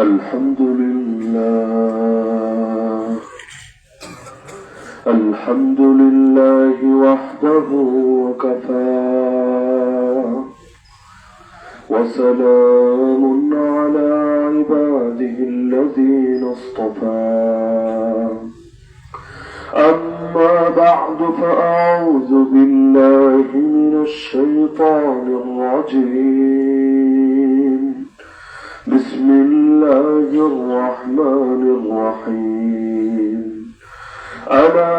الحمد لله الحمد لله وحده وكفى وسلام على عباده الذين اصطفى أما بعد فأعوذ بالله من الشيطان الرجيم بسم الله الرحمن الرحيم ألا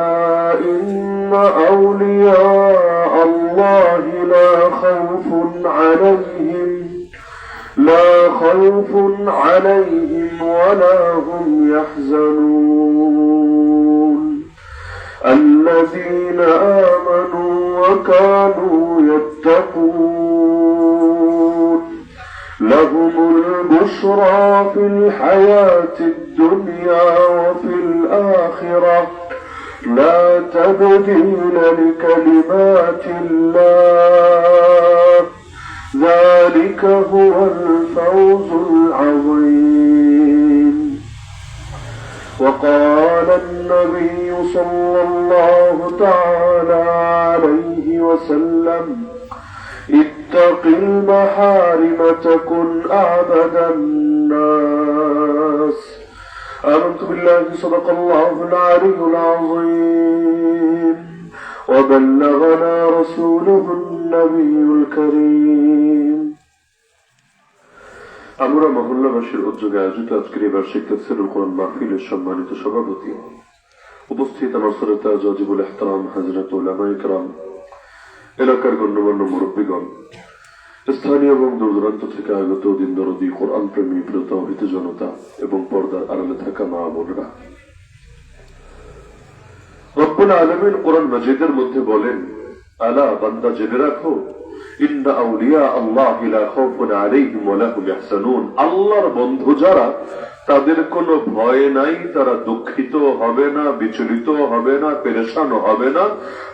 إن أولياء الله لا خوف عليهم ولا هم يحزنون الذين آمنوا وكانوا يتقون لهم البشرى في الحياة الدنيا وفي الآخرة لا تبديل لكلمات الله ذلك هو الفوز العظيم. وقال النبي صلى الله تعالى عليه وسلم اتق المحارم تكن أعبد الناس. آمنت بالله صدق الله العلي العظيم وبلغنا رسوله النبي الكريم. আমরা মহল্লাবাসীর উদ্যোগে আয়োজিত আজকের এই বার্ষিক তাফসীরুল কোরআন মাহফিলের সম্মানিত সভাপতি, উপস্থিত আমার শ্রোতা ওয়াজিবুল ইহতিরাম হযরত উলামায়ে কেরাম, এলাকার গণ্যমান্য মুরব্বীগণ, স্থানীয় এবং দূরদূরান্ত থেকে আগত দিন দরদি কোরআন প্রেমী প্রিয় তাওহীদ জনতা এবং পর্দার আড়ালে থাকা মা বোনেরা, রব্বুল আলামিন কোরআন মাজিদের মধ্যে বলেন, আলা বান্দা জেনে রাখো, ইন্না আউলিয়া আল্লাহি লা খাউফুন আলাইহিম ওয়া লা হুম ইয়াহজানুন। আল্লাহর বন্ধু যারা, তাদের কোনো ভয় নাই, তারা দুঃখিত হবে না, বিচলিত হবে না, পেরেশান হবে না।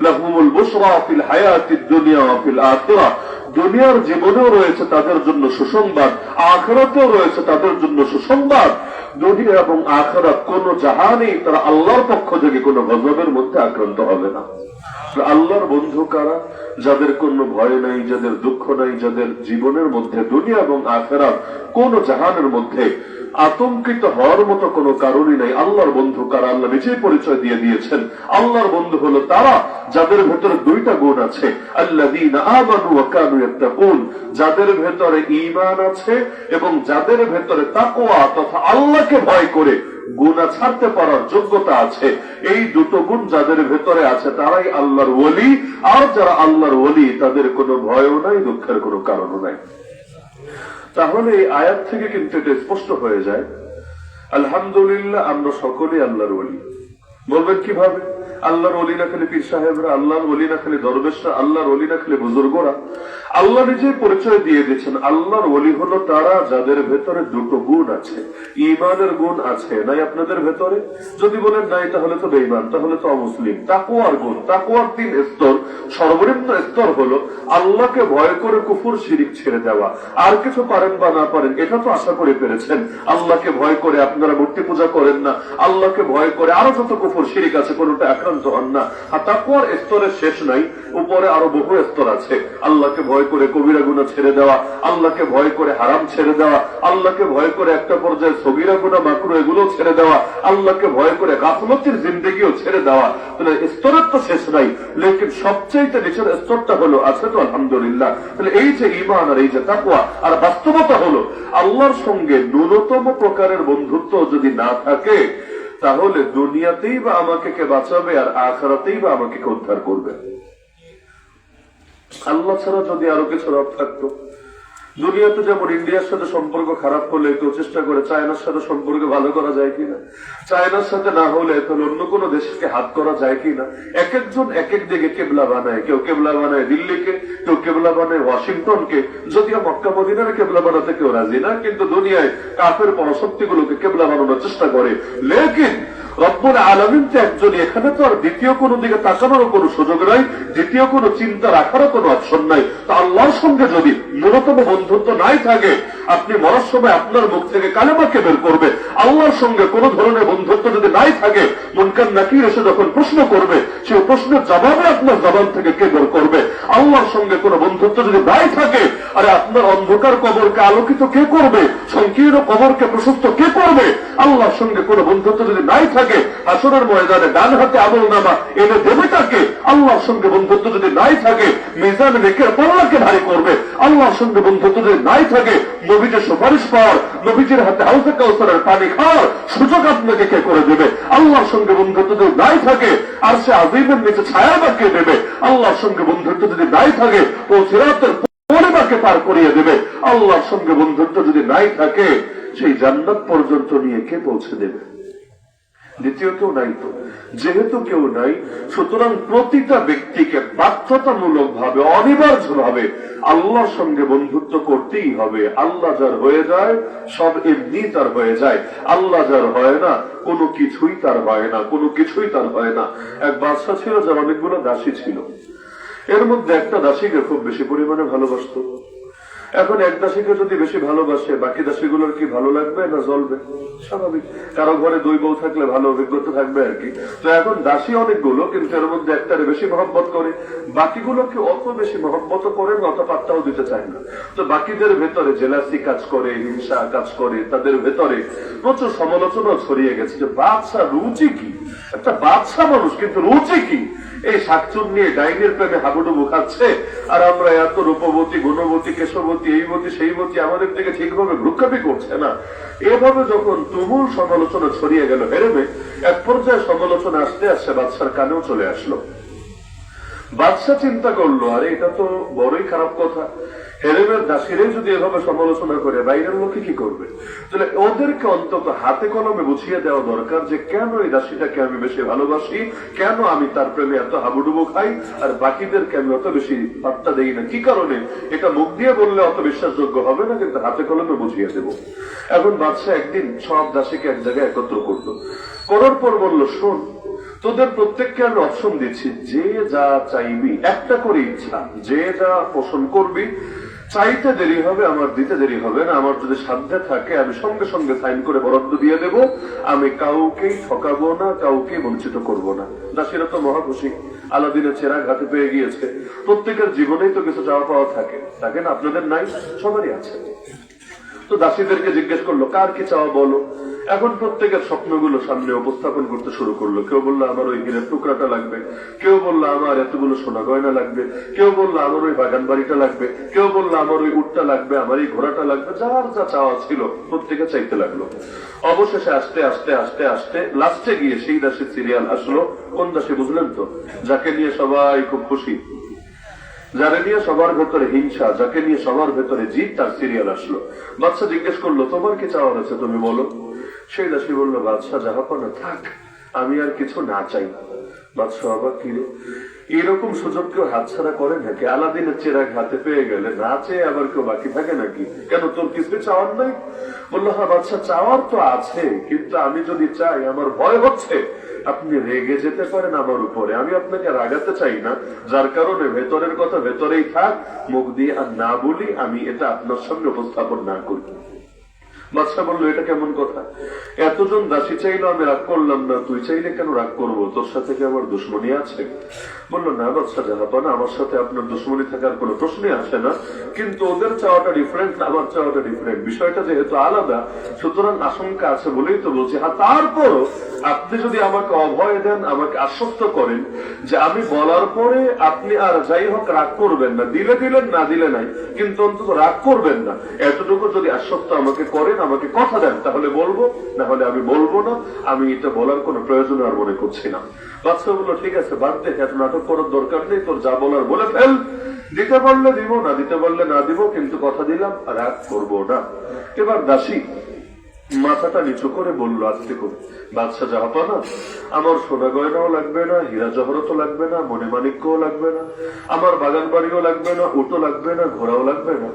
লাহুমুল বুশরা ফিল হায়াতিদ দুনিয়া ওয়া ফিল আখিরাহ, দুনিয়ার জীবনেও রয়েছে তাদের জন্য সুসংবাদ, আখিরাতেও রয়েছে তাদের জন্য সুসংবাদ। দুনিয়া এবং আখিরাত কোন জাহানেই তারা আল্লাহর পক্ষ থেকে কোনো গজবের মধ্যে আক্রান্ত হবে না। আল্লাহর বন্ধু কারা? যাদের কোনো ভয় নাই, যাদের দুঃখ নাই, যাদের জীবনের মধ্যে দুনিয়া এবং আখিরাত কোন জাহানের মধ্যে আতঙ্কিত হওয়ার মতো কোনো কারণই নাই। আল্লাহর বন্ধু কারা? আল্লাহ নিজেই পরিচয় দিয়ে দিয়েছেন। আল্লাহর বন্ধু হলো তারা যাদের ভেতরে দুইটা গুণ আছে, আল্লাযীনা আমানু ওয়া কানু ইয়াত্তাকুন, যাদের ভেতরে ঈমান আছে এবং যাদের ভেতরে তাকওয়া তথা আল্লাহকে ভয় করে গুনাহ ছাড়তে পারার যোগ্যতা আছে। এই দুটো গুণ যাদের ভেতরে আছে তারাই আল্লাহর ওলি। আর যারা আল্লাহর ওলি তাদের কোনো ভয়ও নাই, দুঃখের কোনো কারণও নাই। তাহলে এই আয়াত থেকে কিন্তু এটা স্পষ্ট হয়ে যায়, আলহামদুলিল্লাহ আমরা সকলেই আল্লাহর ওলি। বলবেন কিভাবে? আল্লাহর ওলি না খালি পীর সাহেবরা, আল্লাহর ওলি না খালি দরবেশরা, আল্লাহর ওলি না খালি বুজুর্গরা। আল্লাহ নিজেই পরিচয় দিয়ে দিয়েছেন, আল্লাহর ওলি হলো তারা যাদের ভেতরে দুটো গুণ আছে। ঈমানের গুণ আছে নাই আপনাদের ভেতরে? যদি বলেন নাই তাহলে তো বেঈমান, তাহলে তো অমুসলিম। তাকওয়ার গুণ, তাকওয়ার 3 স্তর। সর্বনিম্ন স্তর হলো আল্লাহকে ভয় করে কুফর শিরিক ছেড়ে দেওয়া। আর কিছু পারেন বা না পারেন এটা তো আশা করে পেরেছেন। আল্লাহকে ভয় করে আপনারা মূর্তি পূজা করেন না, আল্লাহকে ভয় করে আরো যত কুফর শিরিক আছে কোনটা আক্রান্ত হন না। আর তাকওয়ার স্তরের শেষ নাই, উপরে আরো বহু স্তর আছে। আল্লাহকে ভয় করে কবিরা গুনাহ ছেড়ে দেওয়া, আল্লাহকে ভয় করে হারাম ছেড়ে দেওয়া, আল্লাহকে ভয় করে একটা পর্যায়ে সগীরা গুনাহ মাকরু এগুলো ছেড়ে দেওয়া, আল্লাহকে ভয় করে গাফলতির জিন্দেগিও ছেড়ে দেওয়া। তাহলে স্তরের তো শেষ নাই, লেকিন সবচেয়ে নিচের স্তরটা হলো আছে তো আলহামদুলিল্লাহ। তাহলে এই যে ঈমান আর এই যে তাকওয়া, আর বাস্তবতা হলো আল্লাহর সঙ্গে ন্যূনতম প্রকারের বন্ধুত্ব যদি না থাকে, তাহলে দুনিয়াতেই বা আমাকে কে বাঁচাবে আর আখিরাতেই বা আমাকে কে উদ্ধার করবে? আল্লাহ ছাড়া যদি আরো কিছু রব থাকতো, দুনিয়াতে যেমন ইন্ডিয়ার সাথে সম্পর্ক খারাপ হলে কেউ চেষ্টা করে চায়নার সাথে সম্পর্ক ভালো করা যায় কিনা, চায়নার সাথে না হলে তাহলে অন্য কোনো দেশকে হাত করা যায় কিনা। এক একজন এক এক দিকে কেবলা বানায়, কেউ কেবলা বানায় দিল্লিকে, কেউ কেবলা বানায় ওয়াশিংটনকে। যদিও মক্কা মদিনার কেবলা বানাতে কেউ রাজি না, কিন্তু দুনিয়ায় কাফের পরাশক্তিগুলোকে কেবলা বানানোর চেষ্টা করে। লেকিন রব্বুল আলামিন তো একজনই, এখানে তো আর দ্বিতীয় কোনো দিকে তাকানোরও কোনো সুযোগ নাই, দ্বিতীয় কোনো চিন্তা রাখারও কোনো অপশন নাই। তো আল্লাহর সঙ্গে যদি ন্যূনতম বন্ধুত্ব নাই থাকে, আপনি মরার সময় আপনার মুখ থেকে কালেমাকে বের করবে। আল্লাহর সঙ্গে কোনো ধরনের বন্ধুত্ব যদি নাই থাকে, মুনকার নাকির এসে যখন প্রশ্ন করবে, সেই প্রশ্নের জবাবে আপনার জবান থেকে কে বের করবে? আল্লাহর সঙ্গে কোনো বন্ধুত্ব যদি নাই থাকে, আরে আপনার অন্ধকার কবরকে আলোকিত কে করবে? সংকীর্ণ কবরকে প্রশস্ত কে করবে? আল্লাহর সঙ্গে কোনো বন্ধুত্ব যদি নাই থাকে, হাসরের ময়দানে ডান হাতে আমলনামা এনে দেবে তাকে। আল্লাহর সঙ্গে বন্ধুত্ব যদি নাই থাকে, মিজান নেকের পাল্লাকে ভারী করবে। আল্লাহর সঙ্গে বন্ধুত্ব যদি নাই থাকে, নবীজির সুপারিশ পাওয়ার, নবীজির হাতে হাউজে কাউসারের পানি খাওয়ার সুযোগ আপনাকে কে করে দেবে? আল্লাহর সঙ্গে বন্ধুত্ব যদি নাই থাকে, আর সে আজিমের নিচে ছায়া বাঁকিয়ে দেবে। আল্লাহর সঙ্গে বন্ধুত্ব যদি নাই থাকে, ও সিরাতের পরিবারকে পার করিয়ে দেবে। আল্লাহর সঙ্গে বন্ধুত্ব যদি নাই থাকে, সেই জান্নাত পর্যন্ত নিয়ে কে পৌঁছে দেবে? দ্বিতীয় কেউ নাই। তো যেহেতু কেউ নাই, সুতরাং প্রতিটা ব্যক্তিকে বাধ্যতামূলক ভাবে, অনিবার্য ভাবে আল্লাহর সঙ্গে বন্ধুত্ব করতেই হবে। আল্লাহ যার হয়ে যায়, সব এমনি তার হয়ে যায়। আল্লাহ যার হয় না, কোনো কিছুই তার হয় না, কোনো কিছুই তার হয় না। এক বাদশা ছিল, যার অনেকগুলো দাসী ছিল। এর মধ্যে একটা দাসীকে খুব বেশি পরিমাণে ভালোবাসত। এখন এক দাসীকে যদি বেশি ভালোবাসে, বাকি দাসীগুলোর কি ভালো লাগবে না জ্বলবে? স্বাভাবিক, কারো ঘরে দুই বউ থাকলে ভালো অভিজ্ঞতা থাকবে আর কি। তো এখন দাসী অনেকগুলো, কিন্তু এর মধ্যে একটারে বেশি মহব্বত করে, বাকিগুলোকে অত বেশি মহব্বত করে না, অত পাত্তাও দিতে চায় না। তো বাকিদের ভেতরে জেলাসি কাজ করে, হিংসা কাজ করে, তাদের ভেতরে প্রচুর সমালোচনা ছড়িয়ে গেছে যে বাদশা রুচি কি, একটা বাদশা মানুষ কিন্তু রুচি কি? এই শাকচুর নিয়ে ডাইনের প্রেমে হাবুডুবু খাচ্ছে, আর আমরা এত রূপবতী, গুণবতী, কেশবতী, এইবতী সেইবতী, আমাদের থেকে ঠিকভাবে ভ্রুক্ষেপই করছে না। এভাবে যখন তুমুল সমালোচনা ছড়িয়ে গেল হেরেমে, এক পর্যায়ে সমালোচনা আসতে আসতে বাদশার কানেও চলে আসলো। বাদশা চিন্তা করলো, আরে এটা তো বড়ই খারাপ কথা। হেরেমের দাসীরাই যদি এভাবে সমালোচনা করে, বাইরের লোকে কি করবে? তাহলে ওদেরকে অন্তত হাতে কলমে বুঝিয়ে দেওয়া দরকার যে কেন এই দাসীটাকে আমি বেশি ভালোবাসি, কেন আমি তার প্রেমে এত হাবুডুবু খাই, আর বাকিদেরকে আমি অত বেশি পাত্তা দেই না, কি কারণে? এটা মুখ দিয়ে বললে অত বিশ্বাসযোগ্য হবে না, কিন্তু হাতে কলমে বুঝিয়ে দেব। এখন বাদশা একদিন সব দাসীকে এক জায়গায় একত্র করলো, করার পর বলল, শোন, তোদের প্রত্যেককে আমি অপশন দিচ্ছি, যে যা চাইবি, একটা করে ইচ্ছা, যে যা পোষণ করবি, চাইতে দেরি হবে, আমার দিতে দেরি হবে না। আমার যদি সাধ্যে থাকে, আমি সঙ্গে সঙ্গে সাইন করে বরাদ্দ দিয়ে দেব। আমি কাউকেই ঠকাবো না, কাউকে বঞ্চিত করব না। দাসীরা তো মহা খুশি, আলাদিনের চেরাগ হাতে পেয়ে গিয়েছে। প্রত্যেকের জীবনেই তো কিছু চাওয়া পাওয়া থাকে, থাকে না? আপনাদের নাই? সবারই আছে। তো দাসীদেরকে জিজ্ঞেস করলো, কার কি চাওয়া বলো। এখন প্রত্যেকের স্বপ্নগুলো সামনে উপস্থাপন করতে শুরু করলো। কেউ বললো আমার ওই হীরের টুকরাটা লাগবে, কেউ বললো আমার এতগুলো সোনা গয়না লাগবে, কেউ বললো আমার ওই বাগান বাড়িটা লাগবে, কেউ বললো আমার ওই উটটা লাগবে, আমার এই ঘোড়াটা লাগবে। যার যা চাওয়া ছিল প্রত্যেকে চাইতে লাগলো। অবশেষে আস্তে আস্তে আস্তে আস্তে লাস্টে গিয়ে সেই দাসীর সিরিয়াল আসলো। কোন দাসী বুঝলেন তো? যাকে নিয়ে সবাই খুব খুশি, যারা নিয়ে সবার ভেতরে হিংসা, যাকে নিয়ে সবার ভেতরে জিত, তার সিরিয়াল আসলো। বাদশা জিজ্ঞেস করলো, তোমার কি চাওয়ার আছে, তুমি বলো। সেই দাসী বললো, বাদশা জাহাপনা, থাক, আমি আর কিছু না চাই। বাদশা অবাক, কি রে, এরকম সুযোগ কেউ হাতছাড়া করে নাকি? আলাদিনের চেরাগ হাতে পেয়ে গেলে না চেয়ে আবার কেউ বাকি থাকে নাকি? কেন, তোর কিছু চাওয়ার নাই? বললো, হ্যাঁ বাদশা, চাওয়ার তো আছে, কিন্তু আমি যদি চাই, আমার ভয় হচ্ছে আপনি রেগে যেতে পারেন আমার উপরে। আমি আপনাকে রাগাতে চাই না, যার কারণে ভেতরের কথা ভেতরেই থাক, মুখ দিয়ে আর না বলি, আমি এটা আপনার সামনে উপস্থাপন না করি। বাদশা বললো, এটা কেমন কথা? এতজন দাসী চাইলো, আমি রাগ করলাম না, তুই চাইলে কেন রাগ করবো? তোর সাথে কি আমার দুশ্মনী আছে? বললো, না বাদশা জাহাপনা, আমার সাথে আপনার দুশ্মনী থাকার কোনো প্রশ্নই আসে না, কিন্তু ওদের চাওয়াটা ডিফারেন্ট, আমার চাওয়াটা ডিফারেন্ট। বিষয়টা যেহেতু আলাদা, সুতরাং আশঙ্কা আছে বলেই তো বলছি। হ্যাঁ, তারপরও আপনি যদি আমাকে অভয় দেন, আমাকে আশ্বস্ত করেন যে আমি বলার পরে আপনি আর যাই হোক রাগ করবেন না, দিলে দিলেন, না দিলে নাই, কিন্তু অন্তত রাগ করবেন না, এতটুকু যদি আশ্বস্ত আমাকে করেন, আমাকে কথা দেন, তাহলে বলবো, না হলে আমি বলবো না। আমি এটা বলার কোনো প্রয়োজন আর মনে করছি না। বাদশা বললো, ঠিক আছে, বাদ দে, এত নাটক করার দরকার নেই, তোর যা বলার বলে ফেল। দিতে পারলে দিব, না দিতে পারলে না দিব, কিন্তু কথা দিলাম রাগ করবো না। এবার দাসী মাথাটা নিচু করে বলল আস্তে করে, বাদশাহ জাহাপানা, আমার সোনা গয়নাও লাগবে না, হীরা জহরতও লাগবে না, মণিমাণিক্যও লাগবে না, আমার বাগান বাড়িও লাগবে না, উটও লাগবে না, ঘোড়াও লাগবে না।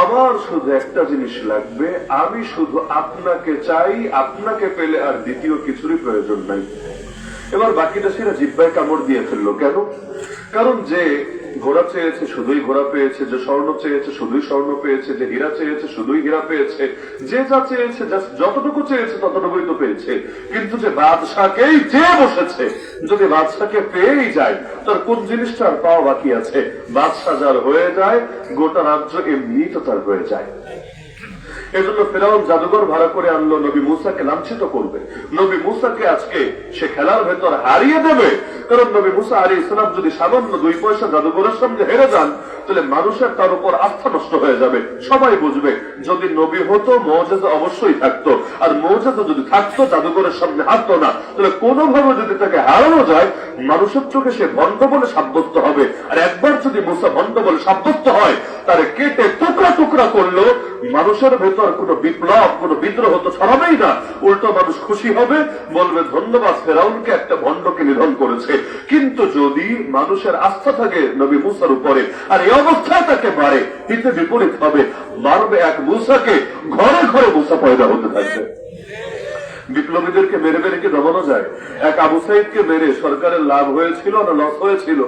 আমার শুধু একটা জিনিস লাগবে, আমি শুধু আপনাকে চাই, আপনাকে পেলে আর দ্বিতীয় কিছুরই প্রয়োজন নাই। এবার বাকিটা সেরা জিব্বায় কামড় দিয়ে ফেললো। কেন? কারণ যে ঘোড়া চেয়েছে শুধুই ঘোড়া পেয়েছে, যে স্বর্ণ চেয়েছে শুধুই স্বর্ণ পেয়েছে, যে হীরা চেয়েছে শুধুই হীরা পেয়েছে, যে যা চেয়েছে যতটুকু চেয়েছে ততটুকুই তো পেয়েছে। কিন্তু যে বাদশাকেই চেয়ে বসেছে, যদি বাদশাকে পেয়েই যায়, তার কোন জিনিসটা আর পাওয়া বাকি আছে? বাদশাহ যার হয়ে যায়, গোটা রাজ্য এমনি তো তার হয়ে যায়। এজন্য ফেরাউন জাদুঘর ভাড়া করে আনলো নবী মুসাকে লাঞ্ছিত করবে, নবী মুসাকে আজকে সে খেলার ভেতর হারিয়ে দেবে। কারণ নবী মুসা আলাইহিস সালাম যদি সামান্য 2 পয়সা জাদুঘরের সামনে হেরে যান, তাহলে মানুষের তার উপর আস্থা নষ্ট হয়ে যাবে। সবাই বুঝবে যদি নবী হতো মুজিজা অবশ্যই থাকতো, আর মুজিজা যদি থাকতো জাদুঘরের সামনে হারতো না। তাহলে কোনোভাবে যদি তাকে হারানো যায়, মানুষের চোখে সে ভণ্ড বলে সাব্যস্ত হবে। আর একবার যদি মুসা ভণ্ড বলে সাব্যস্ত হয়, তারে কেটে টুকরা টুকরা করলো, মানুষের ভেতর কোনো বিপ্লব, কোনো বিদ্রোহ তো ছড়াবেই না। উল্টো মানুষ খুশি হবে, বলবে ধন্যবাদ ফেরাউনকে, একটা ভণ্ডকে নিধন করেছে। কিন্তু যদি মানুষের আস্থা থাকে নবী মুসার উপরে, আর এই অবস্থায় তাকে মারে, হিতে বিপরীত হবে। মারবে এক মুসাকে, ঘরে ঘরে মুসা পয়দা হতে থাকবে। বিপ্লবীদেরকে মেরে মেরে কি দমানো যায়? এক আবু সাইদকে মেরে সরকারের লাভ হয়েছিল না লস হয়েছিল?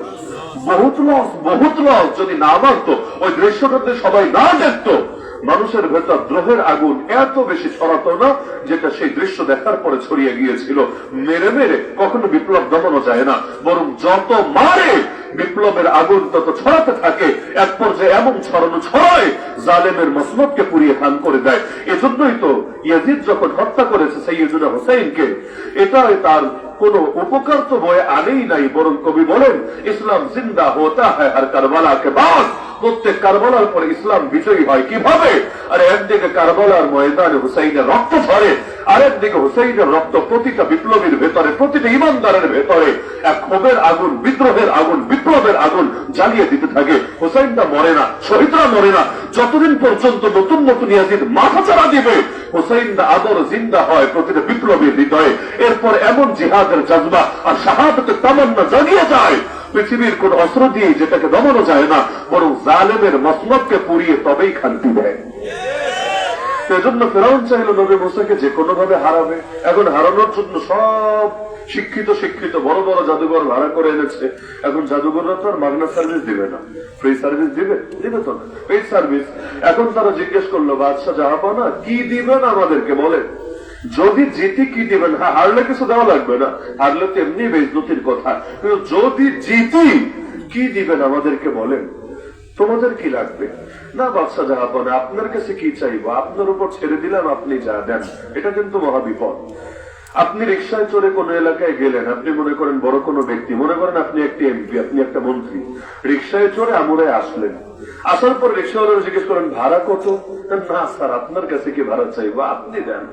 বহুত লস, বহুত লস। যদি না মারতো, ওই দৃশ্যটাতে সবাই না দেখতো, মানুষের ভেতর দ্রোহের আগুন এত বেশি ছড়াতো না, যেটা সেই দৃশ্য দেখার পরে ছড়িয়ে গিয়েছিল। মেরে মেরে কখনো বিপ্লব দমানো যায় না, বরং যত মারে বিপ্লবের আগুন তত ছড়াতে থাকে। এক পর্যায়ে এমন ছড়ানো ছড়ায়, জালেমের মসনদকে পুড়িয়ে খান করে দেয়। এজন্যই তো ইয়াজিদ যখন হত্যা করেছে সাইয়্যিদুনা হুসাইনকে, এটা তার কোন উপকার তো বয়ে আনেই নাই, বরং কবি বলেন ইসলাম জিন্দা হোতা হ্যায় হর কারবালা কে বাদ। প্রত্যেক কারবালার পরে ইসলাম বিজয়ী হয়। কিভাবে? আর একদিকে কারবালার ময়দানে হুসাইনের রক্ত ঝরে, আরেকদিকে হুসাইনের রক্ত প্রতিটা বিপ্লবীর ভেতরে, প্রতিটা ইমানদারের ভেতরে এক ক্ষোভের আগুন, বিদ্রোহের আগুন, বিপ্লবের আগুন জ্বালিয়ে দিতে থাকে। হুসাইনটা মরে না, শহীদরা মরে না, যতদিন পর্যন্ত নতুন নতুন ইয়াজিদ মাথা চাড়া দিবে, হুসাইনটা আদর জিন্দা হয় প্রতিটা বিপ্লবীর হৃদয়ে। এরপর এমন জিহাদের জজবা আর শাহাদাতের তামান্না জাগিয়ে যায়, পৃথিবীর কোন অস্ত্র দিয়ে যেটাকে দমানো যায় না, বরং জালেমের মসনদকে পুড়িয়ে তবেই শান্তি দেয়। সেজন্য ফেরাউন চাইল নবী মুসাকে যে কোনো ভাবে হারাবে। এখন হারানোর জন্য সব শিক্ষিত শিক্ষিত বড় বড় জাদুঘর ভাড়া করে এনেছে। এখন জাদুঘররা তো আর মাগনা সার্ভিস দিবে না, ফ্রি সার্ভিস দিবে? দিবে তো না, পেইড সার্ভিস। এখন তারা জিজ্ঞেস করলো, বাদশাহ জাহাপানা কি দিবেন আমাদেরকে বলেন, যদি জিতি কি দিবেন? হ্যাঁ, হারলে কিছু দেওয়া লাগবে না, হারলে তো এমনি বেইজ্জতির কথা, কিন্তু যদি জিতি কি দিবেন আমাদেরকে বলেন, তোমাদের কি লাগবে? না বাদশাহ জাহাপানা, আপনার কাছে কি চাইবো, আপনার উপর ছেড়ে দিলাম, আপনি যা দেন। এটা কিন্তু মহাবিপদ। আপনি রিক্সায় চড়ে কোন এলাকায় গেলেন, আপনি মনে করেন বড় কোনো ব্যক্তি, মনে করেন আপনি একটি এমপি, আপনি একটা মন্ত্রী, রিক্সায় চড়ে আমরায় আসলেন। আসার পর রিক্সাওয়ালা জিজ্ঞেস করেন ভাড়া কত? না স্যার, আপনার কাছে কি ভাড়া চাইবো, আপনি দেন,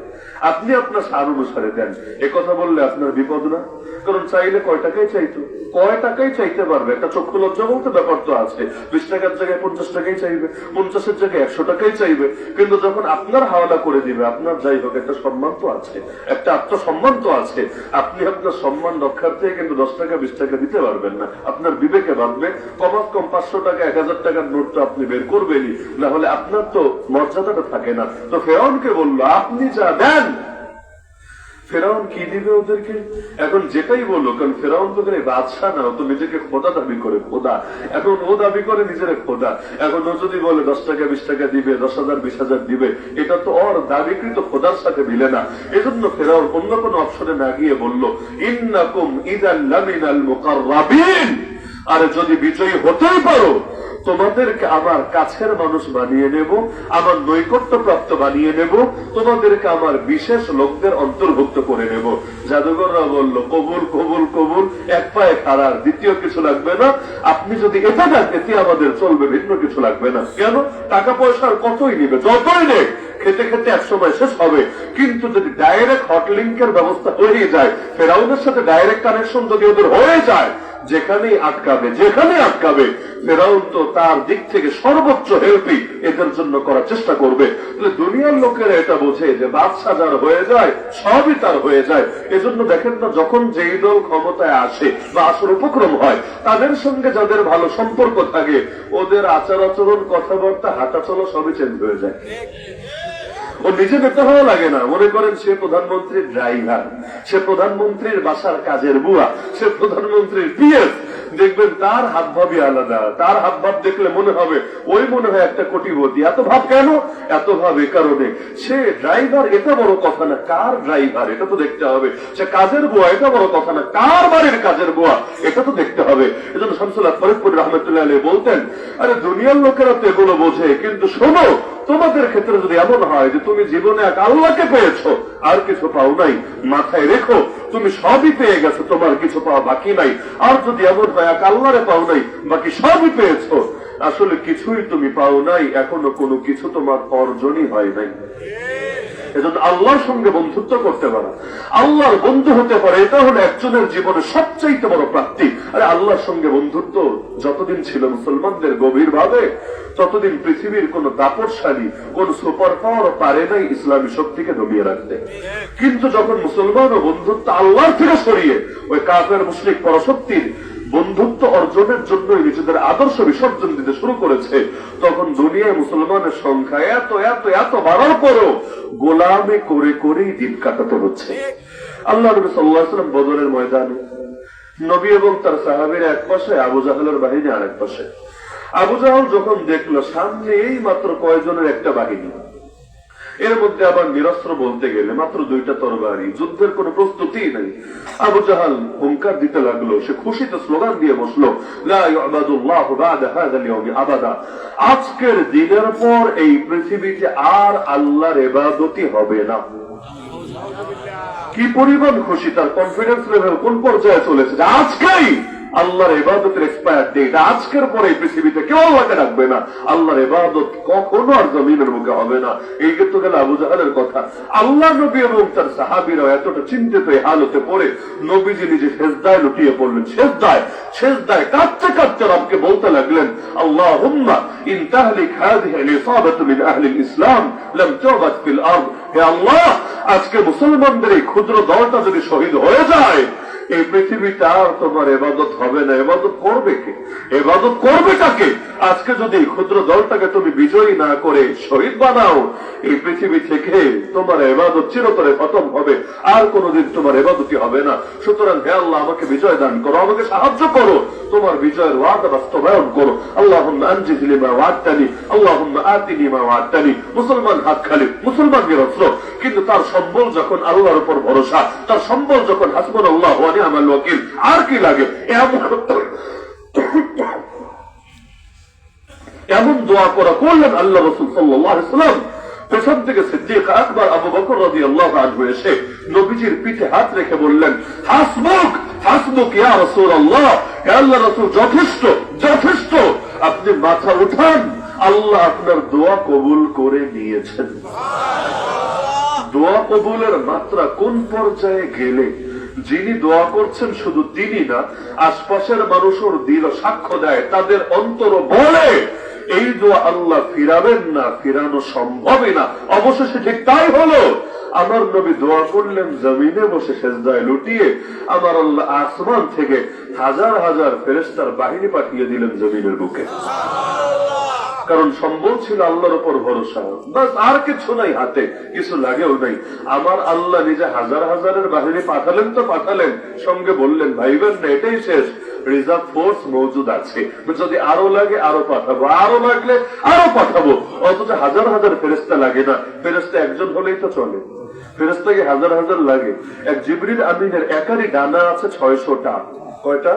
আপনি আপনার সার অনুসারে দেন। এ কথা বললে আপনার বিপদ না? কারণ চাইলে কয় টাকাই চাইতো, কয় টাকাই চাইতে পারবে, একটা চক্ষু লজ্জা বলতে ব্যাপার তো আছে। 20 টাকার জায়গায় 50 টাকাই চাইবে, 50-এর জায়গায় 100 টাকাই চাইবে। কিন্তু যখন আপনার হাওলা করে দিবে, আপনার যাই হোক একটা সম্মান তো আছে, একটা আত্মসম্মান তো আছে। আপনি আপনার সম্মান রক্ষার্থে কিন্তু 10 টাকা 20 টাকা দিতে পারবেন না, আপনার বিবেকে বাঁধবে। কমাস কম 500 টাকা 1000 টাকার নোট তো আপনি বের করবেনই, না হলে আপনার তো মর্যাদাটা থাকে না। তো ফেরাউনকে বললো আপনি যা দেন। ফেরাউন কি দিবে ওদেরকে? এখন যেটাই বললো, কারণ ফেরাউন তো বাদশাহ না, ও তো নিজেকে খোদা দাবি করে, খোদা। এখন ও দাবি করে নিজের খোদা। এখন ও যদি বলে 10 টাকা 20 টাকা দিবে, 10,000 20,000 দিবে, এটা তো ওর দাবিকৃত খোদার সাথে মিলে না। এজন্য ফেরাউন অন্য কোনো অপশনে না গিয়ে বললো ইন্নাকুম ইযাল লামিনাল মুকাররাবিন, আরে যদি বিজয়ী হতেই পারো, তোমাদেরকে আমার কাছের মানুষ বানিয়ে নেব, আমার নৈকট্য প্রাপ্ত বানিয়ে নেব, তোমাদেরকে আমার বিশেষ লোকদের অন্তর্ভুক্ত করে নেব। জাদুঘররা বলল কবুল কবুল কবুল, এক পায়ে খাড়ার, দ্বিতীয় কিছু লাগবে না। আপনি যদি এটা দেন এতে আমাদের চলবে, ভিন্ন কিছু লাগবে না। কেন? টাকা পয়সার কতই নিবে, যতই নেই, খেতে খেতে এক সময় শেষ হবে। কিন্তু যদি ডাইরেক্ট হটলিঙ্কের ব্যবস্থা হয়ে যায়, ফেরাউনের সাথে ডাইরেক্ট কানেকশন যদি ওদের হয়ে যায়, যেখানেই আটকাবে ফেরাউন তো তার দিক থেকে সর্বোচ্চ হেল্পই এদের জন্য করার চেষ্টা করবে। দুনিয়ার লোকেরা এটা বোঝে যে বাদশা যার হয়ে যায় সবই তার হয়ে যায়। এজন্য দেখেন না, যখন যেই দল ক্ষমতায় আসে বা আসার উপক্রম হয়, তাদের সঙ্গে যাদের ভালো সম্পর্ক থাকে, ওদের আচার আচরণ, কথাবার্তা, হাঁটা চলা সবই চেঞ্জ হয়ে যায়। ও নিজে নেতা হওয়া লাগে না। মনে করেন সে প্রধানমন্ত্রীর ড্রাইভার, সে প্রধানমন্ত্রীর বাসার কাজের বুয়া, সে প্রধানমন্ত্রীর পিএস, দেখবেন তার হাব ভাবই আলাদা। তার হাব ভাব দেখলে মনে হবে মনে হয় একটা কোটিপতি। এত ভাব কেন? এত ভাব এ কারণে, সে ড্রাইভার এটা বড় কথা না, কার ড্রাইভার এটা তো দেখতে হবে। সে কাজের বুয়া এটা বড় কথা না, কার বাড়ির কাজের বুয়া এটা তো দেখতে হবে। এজন্য শামসুল হক ফরিদপুর রহমতুল্লাহ আলাইহি বলতেন, আরে দুনিয়ার লোকেরা তো এগুলো বোঝে, কিন্তু শোনো, তোমাদের ক্ষেত্রে যদি এমন হয় যে তুমি জীবনে এক আল্লাহকে পেয়েছো, আর কিছু পাও নাই, মাথায় রেখো তুমি সবই পেয়ে গেছো, তোমার কিছু পাওয়া বাকি নাই। আর যদি এমন হয় এক আল্লাহরে পাও নাই, বাকি সবই পেয়েছো, আসলে কিছুই তুমি পাও নাই, এখনো কোনো কিছু তোমার অর্জনই হয় নাই। এজন্য আল্লাহর সঙ্গে বন্ধুত্ব করতে পারা, আল্লাহর বন্ধু হতে পারে, এটা হলো একজনের জীবনে সবচাইতে বড় প্রাপ্তি। আরে আল্লাহর সঙ্গে বন্ধুত্ব যতদিন ছিল মুসলমানদের গভীর ভাবে, ততদিন পৃথিবীর কোন দাপটশালী, কোন সুপার পাওয়ার পারে নাই ইসলামী শক্তিকে দমিয়ে রাখতে। কিন্তু যখন মুসলমান ও বন্ধুত্ব আল্লাহর থেকে সরিয়ে ওই কাফের মুশরিক পরশক্তির বন্ধুত্ব অর্জনের জন্য নিজেদের আদর্শ বিসর্জন দিতে শুরু করেছে, তখন দুনিয়ায় মুসলমানের সংখ্যা এত এত এত বাড়ার পরও গোলামি করে করেই দিন কাটাতে হচ্ছে। আল্লাহ নবী সাল্লাল্লাহু আলাইহি ওয়াসাল্লাম বদরের ময়দানে, নবী এবং তার সাহাবীরা এক পাশে, আবু জাহলের বাহিনী আরেক পাশে। আবু জাহল যখন দেখলো সামনে এই মাত্র কয়জনের একটা বাহিনী, এর মধ্যে আবার নিরস্ত্র বলতে গেলে মাত্র 2টা তরবারি, যুদ্ধের কোন প্রস্তুতি নাই, আবু জাহাল হুঙ্কার দিতে লাগলো। সে খুশিতে স্লোগান দিয়ে বসলো, লা ইউবাদুল্লাহু বা'দা হাযাল ইয়াওমি আবাদা, আজকের দিনের পর এই পৃথিবীতে আর আল্লাহর ইবাদতই হবে না। কি পরিমাণ খুশি, তার কনফিডেন্স লেভেল কোন পর্যায়ে চলেছে, আজকেই আল্লাহর ইবাদতের এক্সপায়ার ডেট, আজকের পরে এই পৃথিবীতে কেউ আল্লাহকে রাখবে না, আল্লাহর ইবাদত কখনো আর জমিনের মুখে হবে না। এই তো গেল আবু জাহলের কথা। আল্লাহ নবী এবং তার সাহাবীরা এতটা চিন্তিত এই হালতে পড়ে নবীজি নিজে সেজদায় লুটিয়ে পড়লেন। সেজদায় কাঁদতে কাঁদতে রবকে বলতে লাগলেন, আল্লাহুম্মা ইন তাহলিক হাযিহি আল-ইসাবাতু মিন আহলিল ইসলাম লাম তুবাদ ফিল আরদ, হে আল্লাহ, আজকে মুসলমানদের এই ক্ষুদ্র দলটা যদি শহীদ হয়ে যায়, এই পৃথিবীতে আর তোমার ইবাদত হবে না। ইবাদত করবে কে? ইবাদত করবে কাকে? আজকে যদি ক্ষুদ্র দলটাকে তুমি বিজয়ী না করে শহীদ বানাও, এই পৃথিবী থেকে তোমার ইবাদত চিরতরে খতম হবে, আর কোনদিন তোমার ইবাদতই হবে না। সুতরাং হে আল্লাহ, আমাকে বিজয় দান করো, আমাকে সাহায্য করো, তোমার বিজয়ের ওয়াদা বাস্তবায়ন করো। আল্লাহুম্মা আনজিজ লিমা ওয়া'আদতানি, আল্লাহুম্মা আতিনি মা ওয়া'আদতানি। মুসলমান হাত খালি, মুসলমান নিরস্ত্র, কিন্তু তার সম্বল যখন আল্লাহর উপর ভরসা, তার সম্বল যখন হাসবুনাল্লাহু ওয়া নি'মাল ওয়াকিল, আর কি লাগে? এমন দোয়া করা করলেন আল্লাহ রাসূল সাল্লাল্লাহু আলাইহি ওয়াসাল্লাম। পেছন থেকে সিদ্দিক আকবর আবু বকর রাদিয়াল্লাহু আনহু এসে নবীজির পিঠে হাত রেখে বললেন, হাসবুক হাসবুক ইয়া রাসূলুল্লাহ, হে আল্লাহর রাসূল, যথেষ্ট যথেষ্ট, আপনি মাথা উঠান, আল্লাহ আপনার দোয়া কবুল করে নিয়েছেন। দোয়া কবুলের মাত্রা কোন পর্যায়ে গেলে যিনি দোয়া করছেন শুধু তিনি না, আশপাশের মানুষের দিল সাক্ষ্য দেয়, তাদের অন্তর বলে এই দোয়া আল্লাহ ফিরাবেন না, ফিরানো সম্ভবই না। অবশেষে ঠিক তাই হলো। আমার নবী দোয়া করলেন জমিনে বসে সেজদায় লুটিয়ে, আমার আল্লাহ আসমান থেকে হাজার হাজার ফেরেশতার বাহিনী পাঠিয়ে দিলেন জমিনের বুকে। কারণ সম্বল ছিল আল্লাহর উপর ভরসা, বাস আর কিছু নাই, হাতে কিছু লাগেও নাই। আমার আল্লাহ নিজে হাজার হাজারের বাহিনী পাঠালেন তো পাঠালেন, সঙ্গে বললেন ভাইবেন না এটাই শেষ, রিজার্ভ ফোর্স মজুদ আছে, যদি আরো লাগে আরো পাঠাবো, আরো লাগলে আরো পাঠাবো। অথচ হাজার হাজার ফেরেশতা লাগে না, ফেরেশতা একজন হলেই তো চলে, ফেরেশতাকে হাজার হাজার লাগে। এক জিবরিল আমিনের একারই ডানা আছে 600টা। কয়টা?